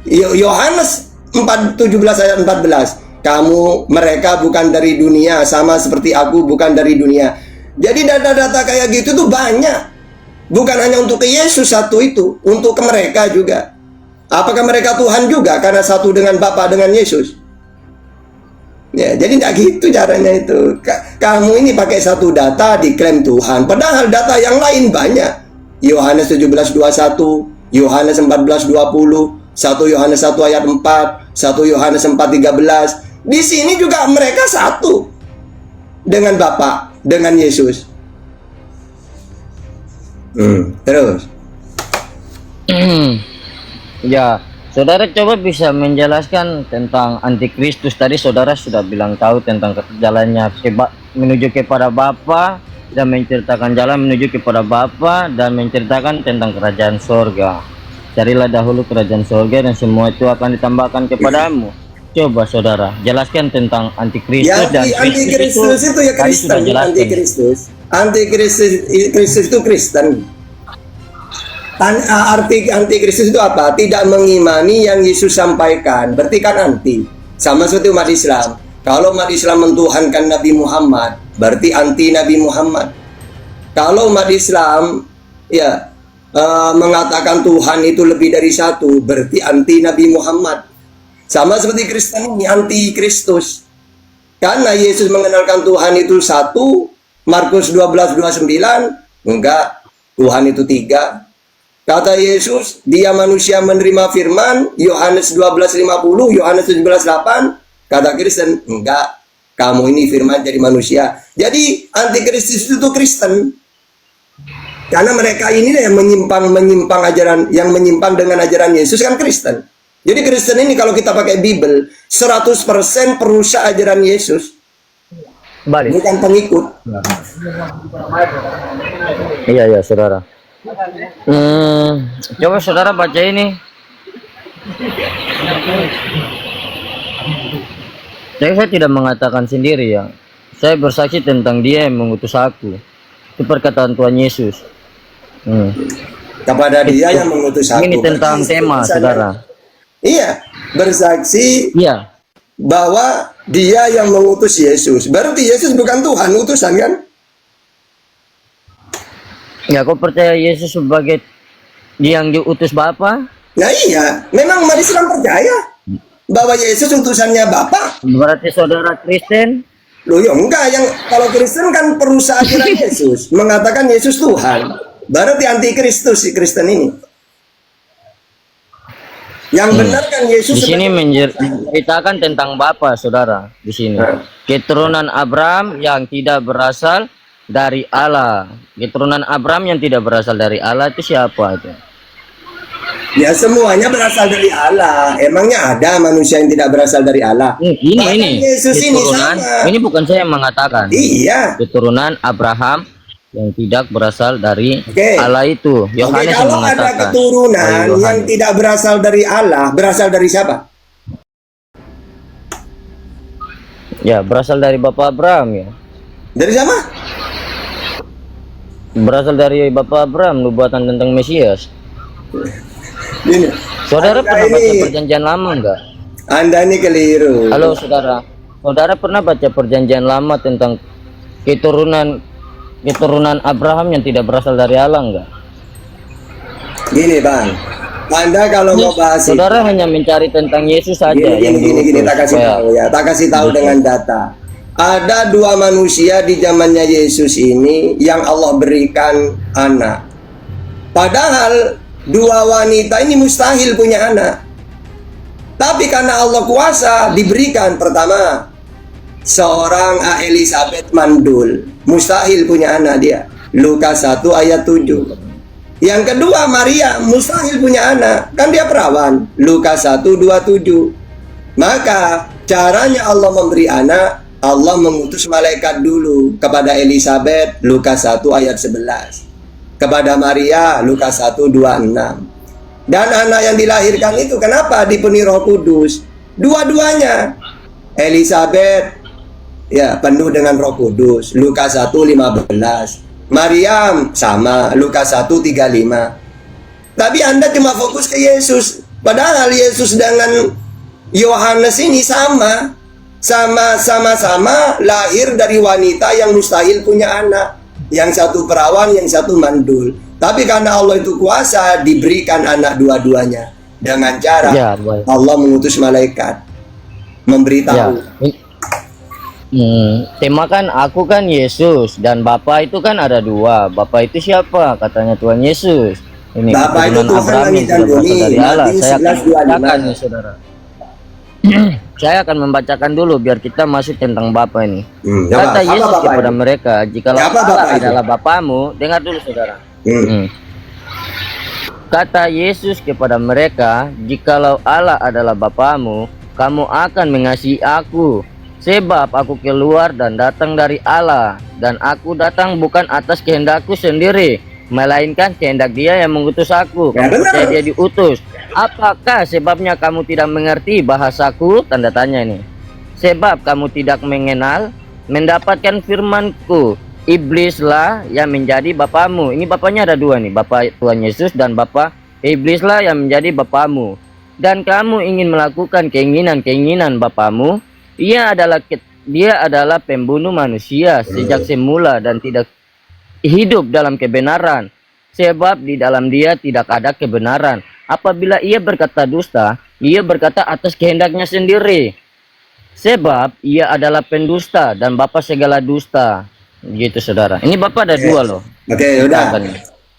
Yohanes 17 ayat 14. Kamu, mereka bukan dari dunia, sama seperti aku bukan dari dunia. Jadi data-data kayak gitu tuh banyak. Bukan hanya untuk ke Yesus satu itu, untuk ke mereka juga. Apakah mereka Tuhan juga karena satu dengan Bapa dengan Yesus? Ya, jadi tidak gitu caranya itu. Kamu ini pakai satu data diklaim Tuhan, padahal data yang lain banyak. Yohanes 17:21, Yohanes 14:20, 1 Yohanes 1 ayat 4, 1 Yohanes 4:13. Di sini juga mereka satu dengan Bapa, dengan Yesus. Terus. Ya, saudara coba bisa menjelaskan tentang antikristus. Tadi saudara sudah bilang tahu tentang jalannya menuju kepada Bapa dan menceritakan jalan menuju kepada Bapa dan menceritakan tentang kerajaan sorga. Carilah dahulu kerajaan sorga dan semua itu akan ditambahkan kepadamu. Coba saudara jelaskan tentang antikristus Ya, dan antikristus itu ya Kristen. Antikristus itu Kristen. Arti antikristus itu apa? Tidak mengimani yang Yesus sampaikan. Berarti kan anti. Sama seperti umat Islam. Kalau umat Islam mentuhankan Nabi Muhammad, berarti anti Nabi Muhammad. Kalau umat Islam ya mengatakan Tuhan itu lebih dari satu, berarti anti Nabi Muhammad. Sama seperti Kristen ini anti Kristus. Karena Yesus mengenalkan Tuhan itu satu, Markus 12:29, enggak, Tuhan itu tiga. Kata Yesus, dia manusia menerima firman, Yohanes 12:50, Yohanes 17:8. Kata Kristen, enggak, kamu ini firman jadi manusia. Jadi antikristus itu Kristen. Karena mereka ini yang menyimpang ajaran, yang menyimpang dengan ajaran Yesus kan Kristen. Jadi Kristen ini kalau kita pakai Bible 100% perusak ajaran Yesus. Balik. Bukan pengikut. Iya saudara. Coba saudara baca ini. Saya tidak mengatakan sendiri ya. Saya bersaksi tentang Dia yang mengutus aku. Itu perkataan Tuhan Yesus. Kepada Dia yang mengutus aku. Ini tentang tema saudara. Iya, bersaksi. Iya. Bahwa Dia yang mengutus Yesus. Berarti Yesus bukan Tuhan, utusan kan? Ya, kau percaya Yesus sebagai Dia yang diutus Bapa? Nah iya, memang umat Islam percaya bahwa Yesus utusannya Bapa. Berarti saudara Kristen? Loh ya enggak, yang kalau Kristen kan perusahaan ajaran Yesus, mengatakan Yesus Tuhan. Berarti anti Kristus si Kristen ini. Yang benar kan Yesus di sini menceritakan tentang Bapa, saudara. Di sini keturunan Abraham yang tidak berasal dari Allah. Keturunan Abraham yang tidak berasal dari Allah itu siapa itu? Ya semuanya berasal dari Allah. Emangnya ada manusia yang tidak berasal dari Allah? Ini Yesus keturunan, ini sama. ini bukan saya yang mengatakan. Iya. Keturunan Abraham yang tidak berasal dari Allah itu. Yohanes yang kalau mengatakan. ada keturunan yang tidak berasal dari Allah, berasal dari siapa? Ya, berasal dari Bapak Abraham ya. Dari siapa? Berasal dari Bapak Abraham, nubuatan tentang Mesias. Ini. Saudara pernah baca perjanjian lama enggak? Anda ini keliru. Halo saudara, saudara pernah baca perjanjian lama tentang keturunan Abraham yang tidak berasal dari Allah enggak? Gini bang, Anda kalau mau bahas itu, Saudara hanya mencari tentang Yesus saja gini, tak kasih tahu ya, tak kasih tahu dengan data. Ada dua manusia di zamannya Yesus ini yang Allah berikan anak. Padahal dua wanita ini mustahil punya anak. Tapi karena Allah kuasa diberikan. Pertama, seorang Elizabeth mandul, mustahil punya anak dia. Lukas 1 ayat 7. Yang kedua, Maria mustahil punya anak, kan dia perawan. Lukas 1:27. Maka caranya Allah memberi anak, Allah mengutus malaikat dulu kepada Elizabeth, Lukas 1 ayat 11. Kepada Maria, Lukas 1:26. Dan anak yang dilahirkan itu kenapa dipenuhi Roh Kudus? Dua-duanya. Elizabeth ya penuh dengan Roh Kudus, Lukas 1:15. Maryam sama, Lukas 1:35. Tapi Anda cuma fokus ke Yesus. Padahal Yesus dengan Yohanes ini sama-sama lahir dari wanita yang mustahil punya anak. Yang satu perawan, yang satu mandul. Tapi karena Allah itu kuasa, diberikan anak dua-duanya. Dengan cara Allah mengutus malaikat memberitahu. Tema kan aku kan Yesus dan Bapa itu kan ada dua. Bapa itu siapa? Katanya Tuhan Yesus. Ini Bapa itu Tuhan Abraham langit dan bumi. Saya akan membacakan nih saudara. Saya akan membacakan dulu biar kita masuk tentang Bapa ini. Kata Yesus kepada mereka, jikalau Allah adalah Bapamu, dengar dulu saudara. Kata Yesus kepada mereka, jikalau Allah adalah Bapamu, kamu akan mengasihi aku. Sebab aku keluar dan datang dari Allah, dan aku datang bukan atas kehendakku sendiri, melainkan kehendak Dia yang mengutus aku. Kamu percaya Dia diutus. Apakah sebabnya kamu tidak mengerti bahasaku? Tanda tanya ini. Sebab kamu tidak mengenal, mendapatkan firmanku. Iblislah yang menjadi bapamu. Ini bapaknya ada dua nih, Bapak Tuhan Yesus dan Bapak Iblislah yang menjadi bapamu. Dan kamu ingin melakukan keinginan-keinginan bapamu. Dia adalah pembunuh manusia sejak semula dan tidak hidup dalam kebenaran. Sebab di dalam dia tidak ada kebenaran. Apabila ia berkata dusta, ia berkata atas kehendaknya sendiri. Sebab ia adalah pendusta dan bapa segala dusta. Gitu saudara. Ini Bapak ada dua loh. Oke, udah.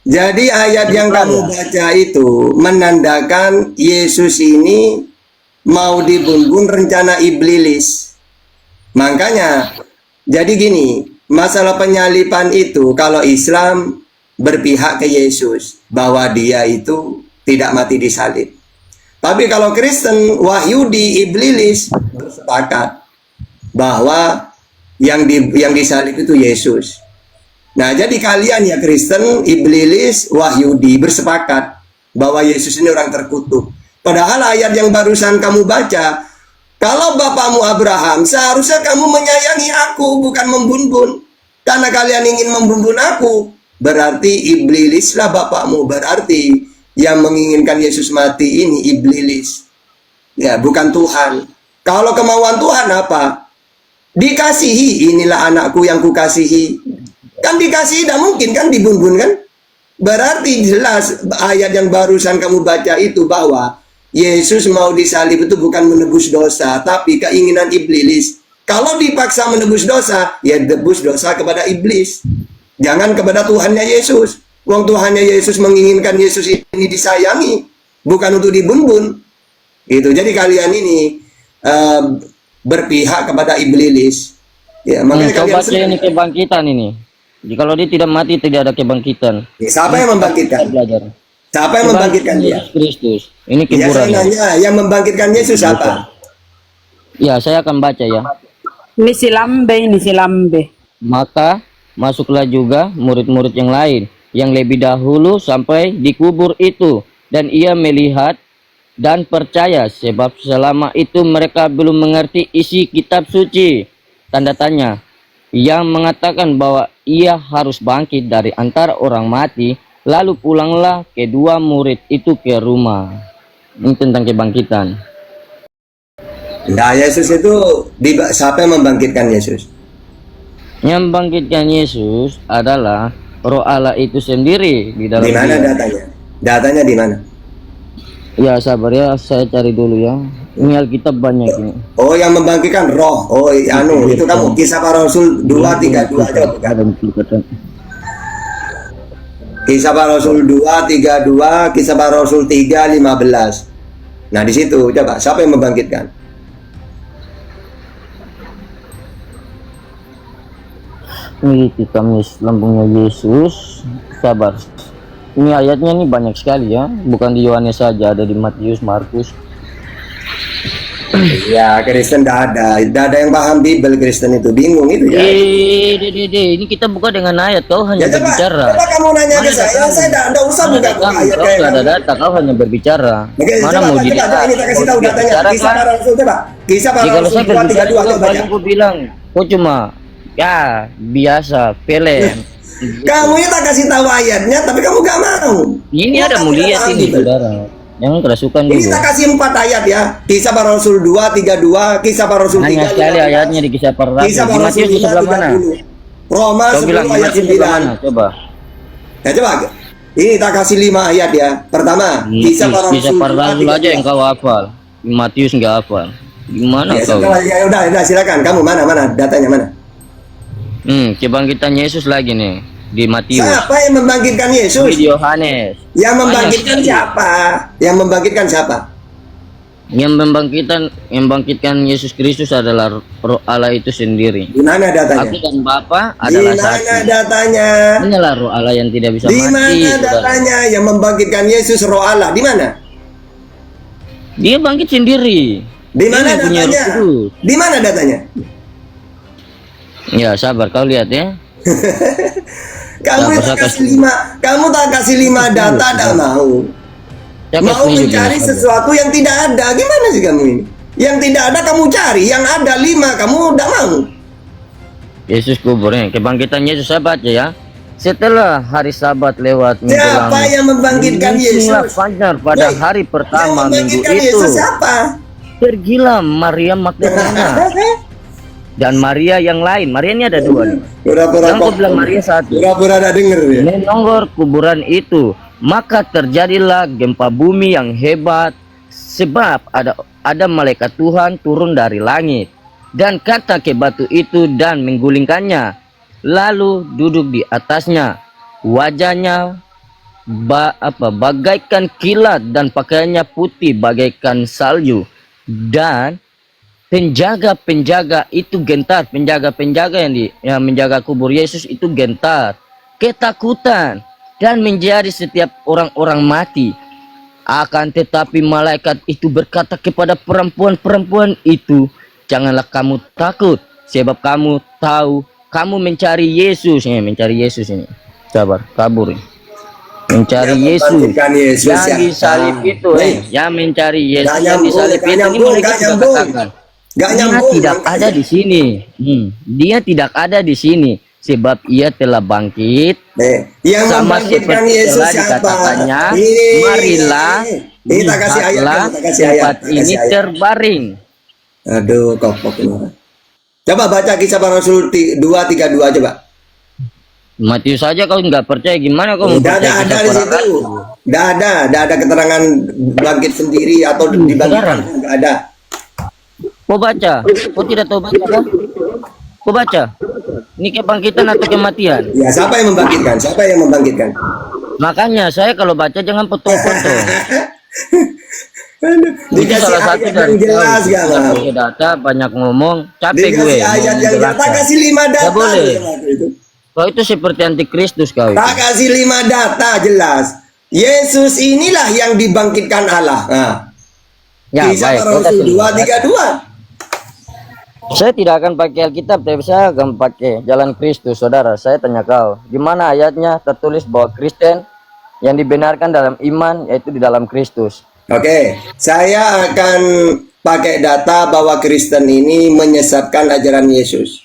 Jadi ayat yang kamu baca itu menandakan Yesus ini mau dibumbun rencana iblis. Makanya jadi gini, masalah penyalipan itu kalau Islam berpihak ke Yesus bahwa dia itu tidak mati disalib. Tapi kalau Kristen, Wahyudi, Iblis bersepakat bahwa yang disalib itu Yesus. Nah, jadi kalian ya Kristen, Iblis, Wahyudi bersepakat bahwa Yesus ini orang terkutuk. Padahal ayat yang barusan kamu baca, kalau bapamu Abraham, seharusnya kamu menyayangi aku, bukan membunuh. Karena kalian ingin membunuh aku, berarti Iblislah bapakmu. Berarti yang menginginkan Yesus mati ini Iblis. Ya, bukan Tuhan. Kalau kemauan Tuhan apa? Dikasihi, inilah anakku yang kukasihi. Kan dikasihi, tidak mungkin kan dibunuh kan? Berarti jelas ayat yang barusan kamu baca itu bahwa Yesus mau disalib itu bukan menebus dosa, tapi keinginan iblis. Kalau dipaksa menebus dosa, ya tebus dosa kepada iblis. Jangan kepada Tuhannya Yesus. Wong Tuhannya Yesus menginginkan Yesus ini disayangi, bukan untuk dibun-bun. Gitu. Jadi kalian ini berpihak kepada iblis. Ya, makanya coba ini kebangkitan ini. Jikalau dia tidak mati, tidak ada kebangkitan. Siapa yang membangkitkan? Siapa yang membangkitkan dia? Yesus Kristus. Ini kuburan. Ya, saya nanya, yang membangkitkan Yesus siapa? Ya, saya akan baca ya. Ini si lambe. Maka masuklah juga murid-murid yang lain, yang lebih dahulu sampai di kubur itu. Dan ia melihat dan percaya, sebab selama itu mereka belum mengerti isi kitab suci. Tanda tanya. Yang mengatakan bahwa ia harus bangkit dari antara orang mati. Lalu pulanglah kedua murid itu ke rumah. Ini tentang kebangkitan. Nah, Yesus itu siapa yang membangkitkan Yesus? Yang membangkitkan Yesus adalah Roh Allah itu sendiri di dalam Di mana dia. datanya? Datanya di mana? Ya sabar ya, saya cari dulu ya. Ini Alkitab banyak ini. Oh, yang membangkitkan roh. Oh, itu kamu Kisah Para Rasul 2:32 aja bukan? Kisah Para Rasul 2:32, Kisah Para Rasul 3:15. Nah, di situ coba siapa yang membangkitkan? Ini Kamis lambungnya Yesus. Sabar. Ini ayatnya nih banyak sekali ya. Bukan di Yohanes saja, ada di Matius, Markus. Ya, Kristen tidak ada yang paham Bible. Kristen itu bingung itu ya. Ini kita buka dengan ayat. Kau hanya berbicara. Coba kamu nanya ke saya tidak usah buka ayat kau kayak ada data, kau hanya berbicara. Mana mau jadi? Ini tak kasih tahu datanya. Kisah Para Rasul coba. Kisah Para Kalau Rasul saya berbicara 2:32 juga coba. banyak aku bilang, kau cuma ya biasa, film. Kamu ya tak kasih tahu ayatnya, tapi kamu gak mau. Ini ada mulia ini, saudara. Jangan kerasukan Ini dulu. tak kasih 4 ayat ya. Kisah Para Rasul 2:32, Kisah Para Rasul 3. Hanya sekali ayatnya di Kisah Para Rasul. Kisah Di Para Rasul Matius di sebelah mana? 5:30. Roma Kau bilang 10 di ayat Matius sebelah mana? 9. Coba. Ya coba. Ini tak kasih 5 ayat ya. Pertama, Kisah Para Kisah Rasul Para Rasul aja yang kau hafal. Matius nggak hafal. Gimana Ya, kau? ya udah silakan. Kamu mana datanya mana? Kebangkitan Yesus lagi nih di Matius. Siapa yang membangkitkan Yesus? Di Yohanes. Yang membangkitkan siapa? Yang membangkitkan siapa? Yang membangkitkan Yesus Kristus adalah Roh Allah itu sendiri. Di mana datanya? Aku dan Bapa Di adalah mana satu. datanya? Inilah Roh Allah yang tidak bisa Di mati. mana saudara. datanya yang membangkitkan Yesus Roh Allah? Di mana? Dia bangkit sendiri. Di mana Dia punya Roh datanya? Kudus. Di mana datanya? Ya sabar, kau lihat ya. Kamu Siapa tak saya kasih 5, kamu tak kasih 5 data, tidak mau. Saya Mau kasih mencari juga, sesuatu yang tidak ada. Gimana sih kamu ini? Yang tidak ada kamu cari, yang ada 5 kamu tidak mau. Yesus kuburnya. Kebangkitan Yesus saya baca ya. Setelah hari Sabat lewat Siapa yang membangkitkan menyingsinglah Yesus? fajar pada Woi, hari pertama yang minggu membangkitkan itu. Yesus siapa? Pergilah Maria Magdalena dan Maria yang lain. Maria ini ada 2 nih. Pura-pura Jangan kau bilang Maria 1. Pura-pura ada denger ya. Menonggor kuburan itu, maka terjadilah gempa bumi yang hebat, sebab ada malaikat Tuhan turun dari langit dan kata ke batu itu dan menggulingkannya, lalu duduk di atasnya. Wajahnya bagaikan kilat dan pakaiannya putih bagaikan salju, dan penjaga-penjaga itu gentar. Penjaga-penjaga yang menjaga kubur Yesus itu gentar, ketakutan, dan menjadi setiap orang-orang mati. Akan tetapi malaikat itu berkata kepada perempuan-perempuan itu, janganlah kamu takut, sebab kamu tahu kamu mencari Yesus. Mencari Yesus ini. Sabar, kabur. Mencari Yesus yang disalib itu, yang mencari Yesus yang disalib itu. Ini mereka juga katakan, dia tidak ada di sini. Dia tidak ada di sini, sebab ia telah bangkit. Yang sama membangkitkan seperti Yesus telah siapa? dikatakannya, marilah Ini tak kasih ayat, lihatlah tak kasih ayat, tempat tak kasih ini ayat. terbaring. Aduh, kopok ini. Coba baca Kisah Para Rasul 2:32 coba. Matius saja kau nggak percaya, gimana kau mau Tidak percaya ada Kisah di Para situ. Rasul? Tidak ada keterangan bangkit sendiri atau dibangkitkan. Tidak ada. Kau baca, kau tidak tahu baca kan? Kau baca, ini kebangkitan atau kematian? Ya, siapa yang membangkitkan? Siapa yang membangkitkan? Makanya saya kalau baca jangan potong-potong. Itu Dikasih salah satu ayat dari yang jelas gak kita mau? pakai data, banyak ngomong, capek gue. Dikasih ayat yang jelas. Tak kasih 5 data. Gak boleh. Itu. Kau itu seperti antikristus kau. Tak kasih 5 data jelas. Yesus inilah yang dibangkitkan Allah. Nah. Ya, Kisah baik, Para kau Rasul kasih 2:32. Saya tidak akan pakai Alkitab, tapi saya akan pakai jalan Kristus, saudara. Saya tanya kau, gimana ayatnya tertulis bahwa Kristen yang dibenarkan dalam iman yaitu di dalam Kristus? Oke, saya akan pakai data bahwa Kristen ini menyesatkan ajaran Yesus.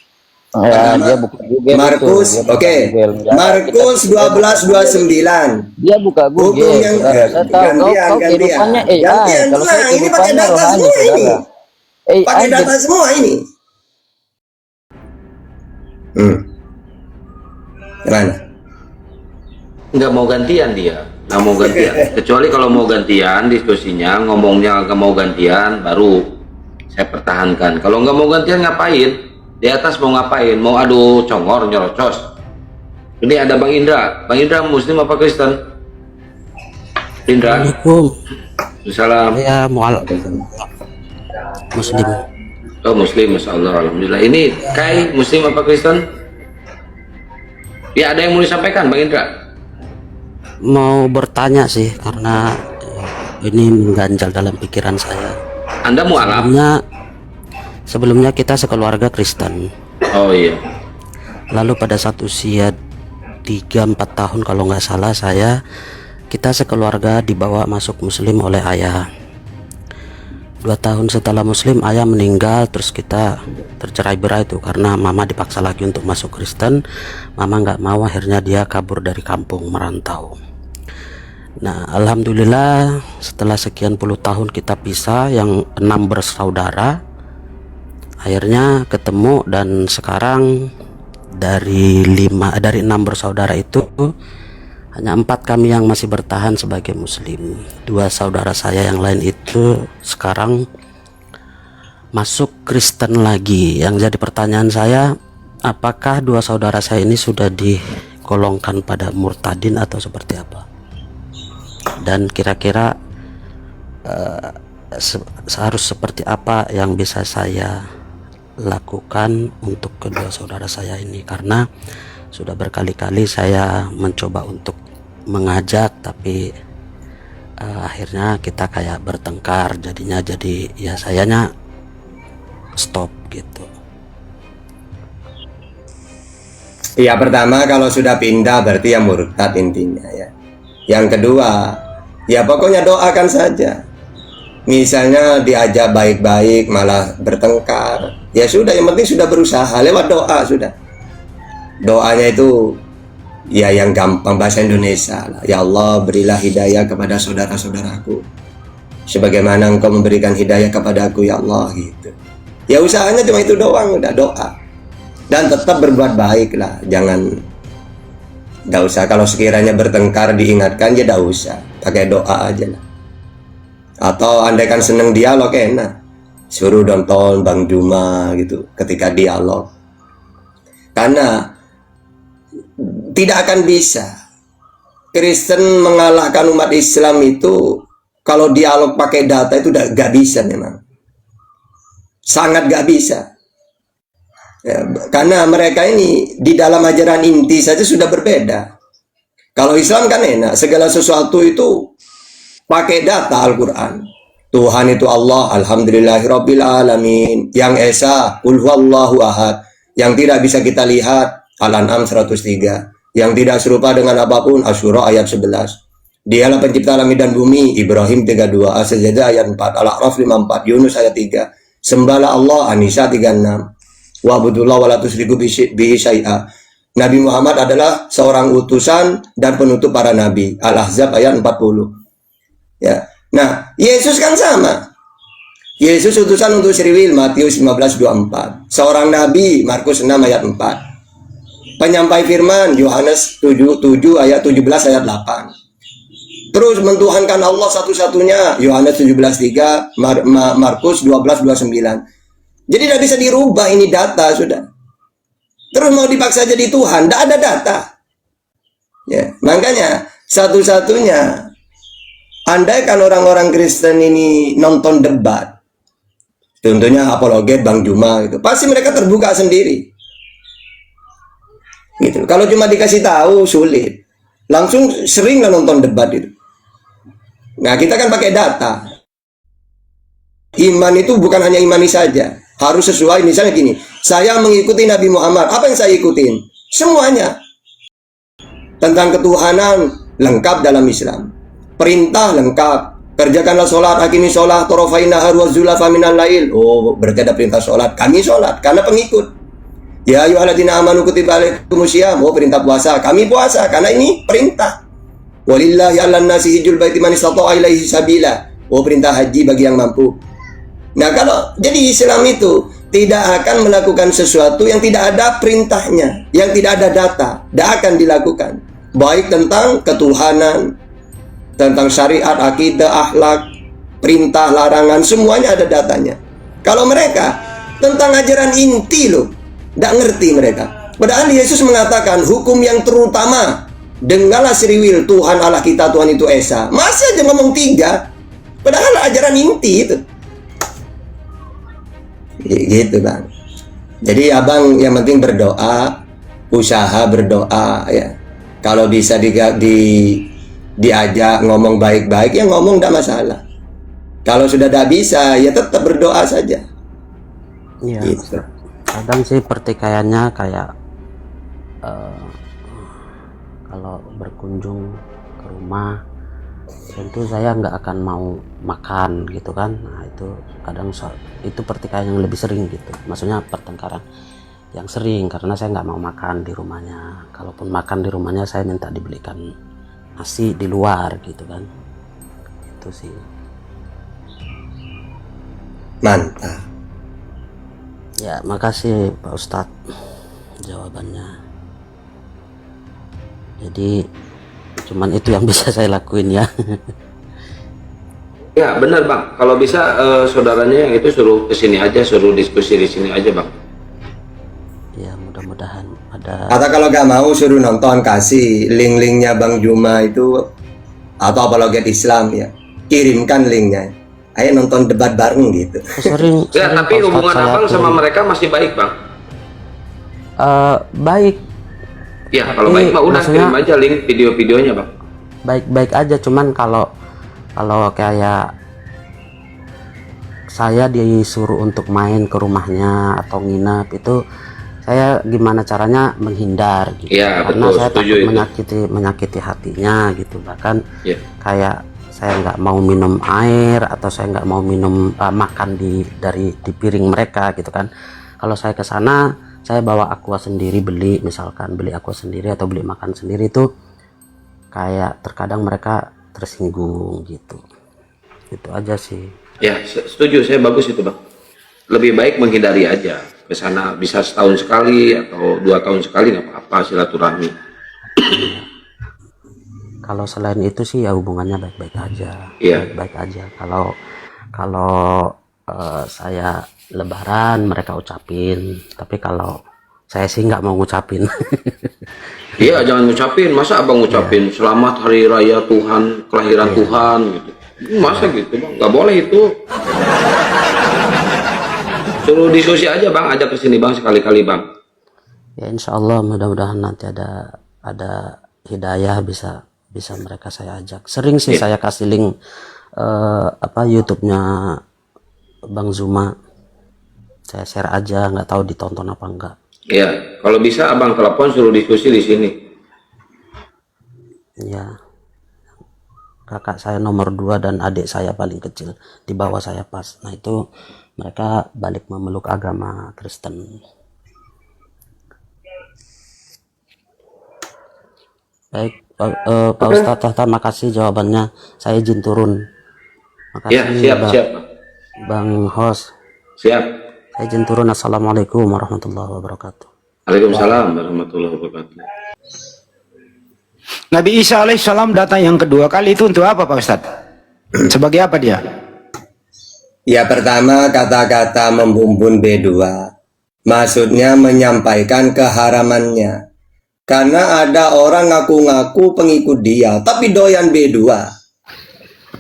Ya, dia buka Google. Markus, itu. Dia buka oke. Google. Ya, Markus 12:29. Dia buka Google. Yang Saudara. Saya tahu kau kehidupannya AI. Kalau saya ini pakai kehidupannya data rohani, semua ini. saudara. Pakai data semua ini. Gimana? Nggak mau gantian dia, nggak mau gantian. Kecuali kalau mau gantian diskusinya, ngomongnya nggak mau gantian, baru saya pertahankan. Kalau nggak mau gantian ngapain? Di atas mau ngapain? Mau adu congor, nyerocos? Ini ada Bang Indra. Bang Indra Muslim apa Kristen? Indra. Salam. Ya, Muslim. Oh Muslim, Masya Allah, Alhamdulillah. Ini Kai Muslim apa Kristen? Ya, ada yang mau disampaikan Bang Indra? Mau bertanya sih, karena ini mengganjal dalam pikiran saya. Anda mualaf? Sebelumnya kita sekeluarga Kristen. Oh iya. Lalu pada saat usia 3-4 tahun kalau nggak salah kita sekeluarga dibawa masuk Muslim oleh ayah. 2 tahun setelah Muslim ayah meninggal, terus kita tercerai-berai itu karena mama dipaksa lagi untuk masuk Kristen. Mama nggak mau, akhirnya dia kabur dari kampung, merantau. Nah, alhamdulillah setelah sekian puluh tahun kita pisah, yang 6 bersaudara akhirnya ketemu, dan sekarang dari 6 bersaudara itu hanya 4 kami yang masih bertahan sebagai Muslim. 2 saudara saya yang lain itu sekarang masuk Kristen lagi. Yang jadi pertanyaan saya, apakah 2 saudara saya ini sudah digolongkan pada murtadin atau seperti apa? Dan kira-kira harus seperti apa yang bisa saya lakukan untuk kedua saudara saya ini, karena sudah berkali-kali saya mencoba untuk mengajak, tapi akhirnya kita kayak bertengkar, jadi ya sayanya stop gitu. Ya, pertama kalau sudah pindah berarti ya murtad intinya ya. Yang kedua, ya pokoknya doakan saja. Misalnya diajak baik-baik malah bertengkar, ya sudah, yang penting sudah berusaha lewat doa sudah. Doanya itu ya yang gampang, bahasa Indonesia lah. Ya Allah, berilah hidayah kepada saudara-saudaraku sebagaimana Engkau memberikan hidayah kepadaku ya Allah, gitu. Ya usahanya cuma itu doang, udah doa. Dan tetap berbuat baik lah, nggak usah kalau sekiranya bertengkar diingatkan, ya nggak usah, pakai doa aja lah. Atau andaikan seneng dialog, enak suruh nonton Bang Juma gitu ketika dialog, karena tidak akan bisa Kristen mengalahkan umat Islam itu kalau dialog pakai data, itu udah gak bisa, memang sangat gak bisa ya, karena mereka ini di dalam ajaran inti saja sudah berbeda. Kalau Islam kan enak, segala sesuatu itu pakai data Al-Quran. Tuhan itu Allah, alhamdulillahirabbil alamin. Yang esa, qul huwallahu ahad. Yang tidak bisa kita lihat, Al-An'am 103. Yang tidak serupa dengan apapun, Asy-Syura ayat 11. Dialah pencipta langit dan bumi, Ibrahim 32, As-Sajdah ayat 4, Al-A'raf 54, Yunus ayat 3. Sembahlah Allah, An-Nisa 36. Wa'budullah wa la tusyriku bihi syai'a. Nabi Muhammad adalah seorang utusan dan penutup para nabi, Al-Ahzab ayat 40. Ya. Nah, Yesus kan sama. Yesus utusan untuk Sriwil, Matius 15:24. Seorang nabi, Markus 6 ayat 4. Penyampai firman, Yohanes 7 ayat 17 ayat 8. Terus mentuhankan Allah satu-satunya, Yohanes 17:3, Markus 12:29. Jadi tidak bisa dirubah, ini data sudah. Terus mau dipaksa jadi Tuhan, tidak ada data. Ya, makanya satu-satunya, andaikan orang-orang Kristen ini nonton debat, tentunya apologet Bang Juma gitu, pasti mereka terbuka sendiri. Gitu. Kalau cuma dikasih tahu sulit. Langsung sering lah nonton debat itu. Nah, kita kan pakai data. Iman itu bukan hanya imani saja, harus sesuai. Misalnya gini, saya mengikuti Nabi Muhammad, apa yang saya ikutin? Semuanya. Tentang ketuhanan lengkap dalam Islam. Perintah lengkap, kerjakanlah sholat, hakimi sholat, torofain nahar wa zulafa minal lail. Oh, berarti ada perintah sholat, kami sholat karena pengikut. Ya ayyuhalladzina amanu kutiba alaikumusiyam, oh perintah puasa, kami puasa karena ini perintah. Walillahi 'alan nasi hijjul baiti man istata'a ilaihi sabila, oh perintah haji bagi yang mampu. Nah, kalau jadi Islam itu tidak akan melakukan sesuatu yang tidak ada perintahnya, yang tidak ada data, tidak akan dilakukan. Baik tentang ketuhanan, tentang syariat, akidah, akhlak, perintah, larangan, semuanya ada datanya. Kalau mereka tentang ajaran inti loh, tidak ngerti mereka. Padahal Yesus mengatakan hukum yang terutama, dengarlah seriwil, Tuhan Allah kita, Tuhan itu Esa. Masih aja ngomong 3, padahal ajaran inti itu. Gitu bang. Jadi abang yang penting berdoa, usaha berdoa ya. Kalau bisa diajak ngomong baik-baik ya ngomong tidak masalah. Kalau sudah tidak bisa ya tetap berdoa saja. Iya. Gitu. Kadang sih pertikaiannya kayak kalau berkunjung ke rumah tentu saya nggak akan mau makan gitu kan. Nah itu kadang itu pertikaian yang lebih sering gitu, maksudnya pertengkaran yang sering karena saya nggak mau makan di rumahnya. Kalaupun makan di rumahnya saya minta dibelikan nasi di luar gitu kan. Itu sih. Mantap. Ya makasih Pak Ustadz jawabannya. Jadi cuman itu yang bisa saya lakuin ya. Ya benar bang, kalau bisa saudaranya yang itu suruh kesini aja, suruh diskusi di sini aja bang. Ya mudah-mudahan ada. Atau kalau nggak mau suruh nonton, kasih link-linknya Bang Juma itu, atau apologet Islam ya, kirimkan linknya. Ayo nonton debat bareng gitu. Sering. Ya tapi hubungan abang sama mereka masih baik bang? Baik. Ya kalau baik mah udah kirim aja link video-videonya bang. Baik-baik aja, cuman kalau kayak saya disuruh untuk main ke rumahnya atau nginep itu saya gimana caranya menghindar gitu. Ya, Karena betul, saya setuju takut itu. menyakiti hatinya gitu. Bahkan Ya. kayak saya nggak mau minum air atau saya nggak mau minum makan di piring mereka gitu kan. Kalau saya ke sana saya bawa aqua sendiri, beli aqua sendiri atau beli makan sendiri, itu kayak terkadang mereka tersinggung gitu. Itu aja sih. Ya setuju, saya bagus itu bang. Lebih baik menghindari aja ke sana, bisa setahun sekali atau 2 tahun sekali nggak apa-apa, silaturahmi. Kalau selain itu sih ya hubungannya baik-baik aja. Iya. Baik-baik aja. Kalau saya lebaran mereka ucapin, tapi kalau saya sih nggak mau ngucapin. Iya jangan ngucapin, masa abang ngucapin selamat hari raya Tuhan, kelahiran Tuhan gitu. Masa gitu bang, nggak boleh itu. Suruh diskusi aja bang, ajak ke sini bang sekali-kali bang. Ya insya Allah mudah-mudahan nanti ada hidayah, bisa mereka saya ajak. Sering sih saya kasih link YouTube-nya Bang Zuma, saya share aja, nggak tahu ditonton apa enggak. Iya, kalau bisa abang telepon suruh diskusi di sini. Ya, kakak saya nomor 2 dan adik saya paling kecil di bawah saya pas. Nah itu mereka balik memeluk agama Kristen. Baik, Pak Ustadz, terima kasih jawabannya. Saya izin turun. Makasih. Ya, siap. Bang Hos. Siap. Saya izin turun. Assalamualaikum warahmatullahi wabarakatuh. Waalaikumsalam warahmatullahi wabarakatuh. Nabi Isa alaihissalam datang yang kedua kali itu untuk apa Pak Ustadz? Sebagai apa dia? Ya pertama kata-kata membumbun B2, maksudnya menyampaikan keharamannya. Karena ada orang ngaku-ngaku pengikut dia, tapi doyan B2.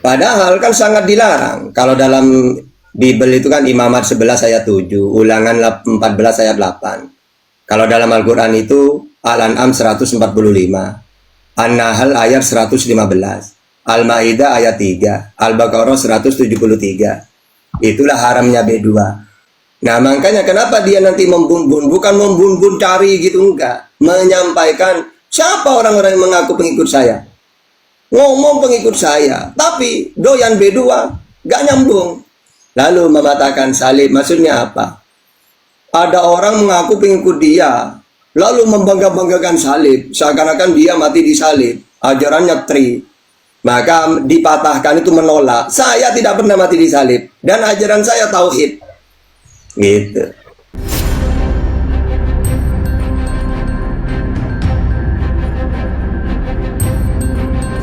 Padahal kan sangat dilarang. Kalau dalam Bible itu kan Imamat 11 ayat 7, Ulangan 14 ayat 8. Kalau dalam Al-Quran itu Al-An'am 145, An-Nahl ayat 115, Al-Ma'idah ayat 3, Al-Baqarah 173. Itulah haramnya B2. Nah makanya kenapa dia nanti membumbun, bukan membumbun cari gitu, enggak. Menyampaikan siapa orang-orang yang mengaku pengikut saya. Ngomong pengikut saya, tapi doyan B2, gak nyambung. Lalu mematakan salib, maksudnya apa? Ada orang mengaku pengikut dia, lalu membangga-banggakan salib, seakan-akan dia mati di salib. Ajarannya tri. Maka dipatahkan itu menolak. Saya tidak pernah mati disalib dan ajaran saya tauhid. Gitu.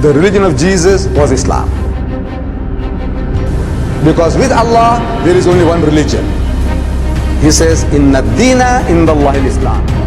The religion of Jesus was Islam. Because with Allah, there is only one religion. He says, Inna dina indallahi al-Islam.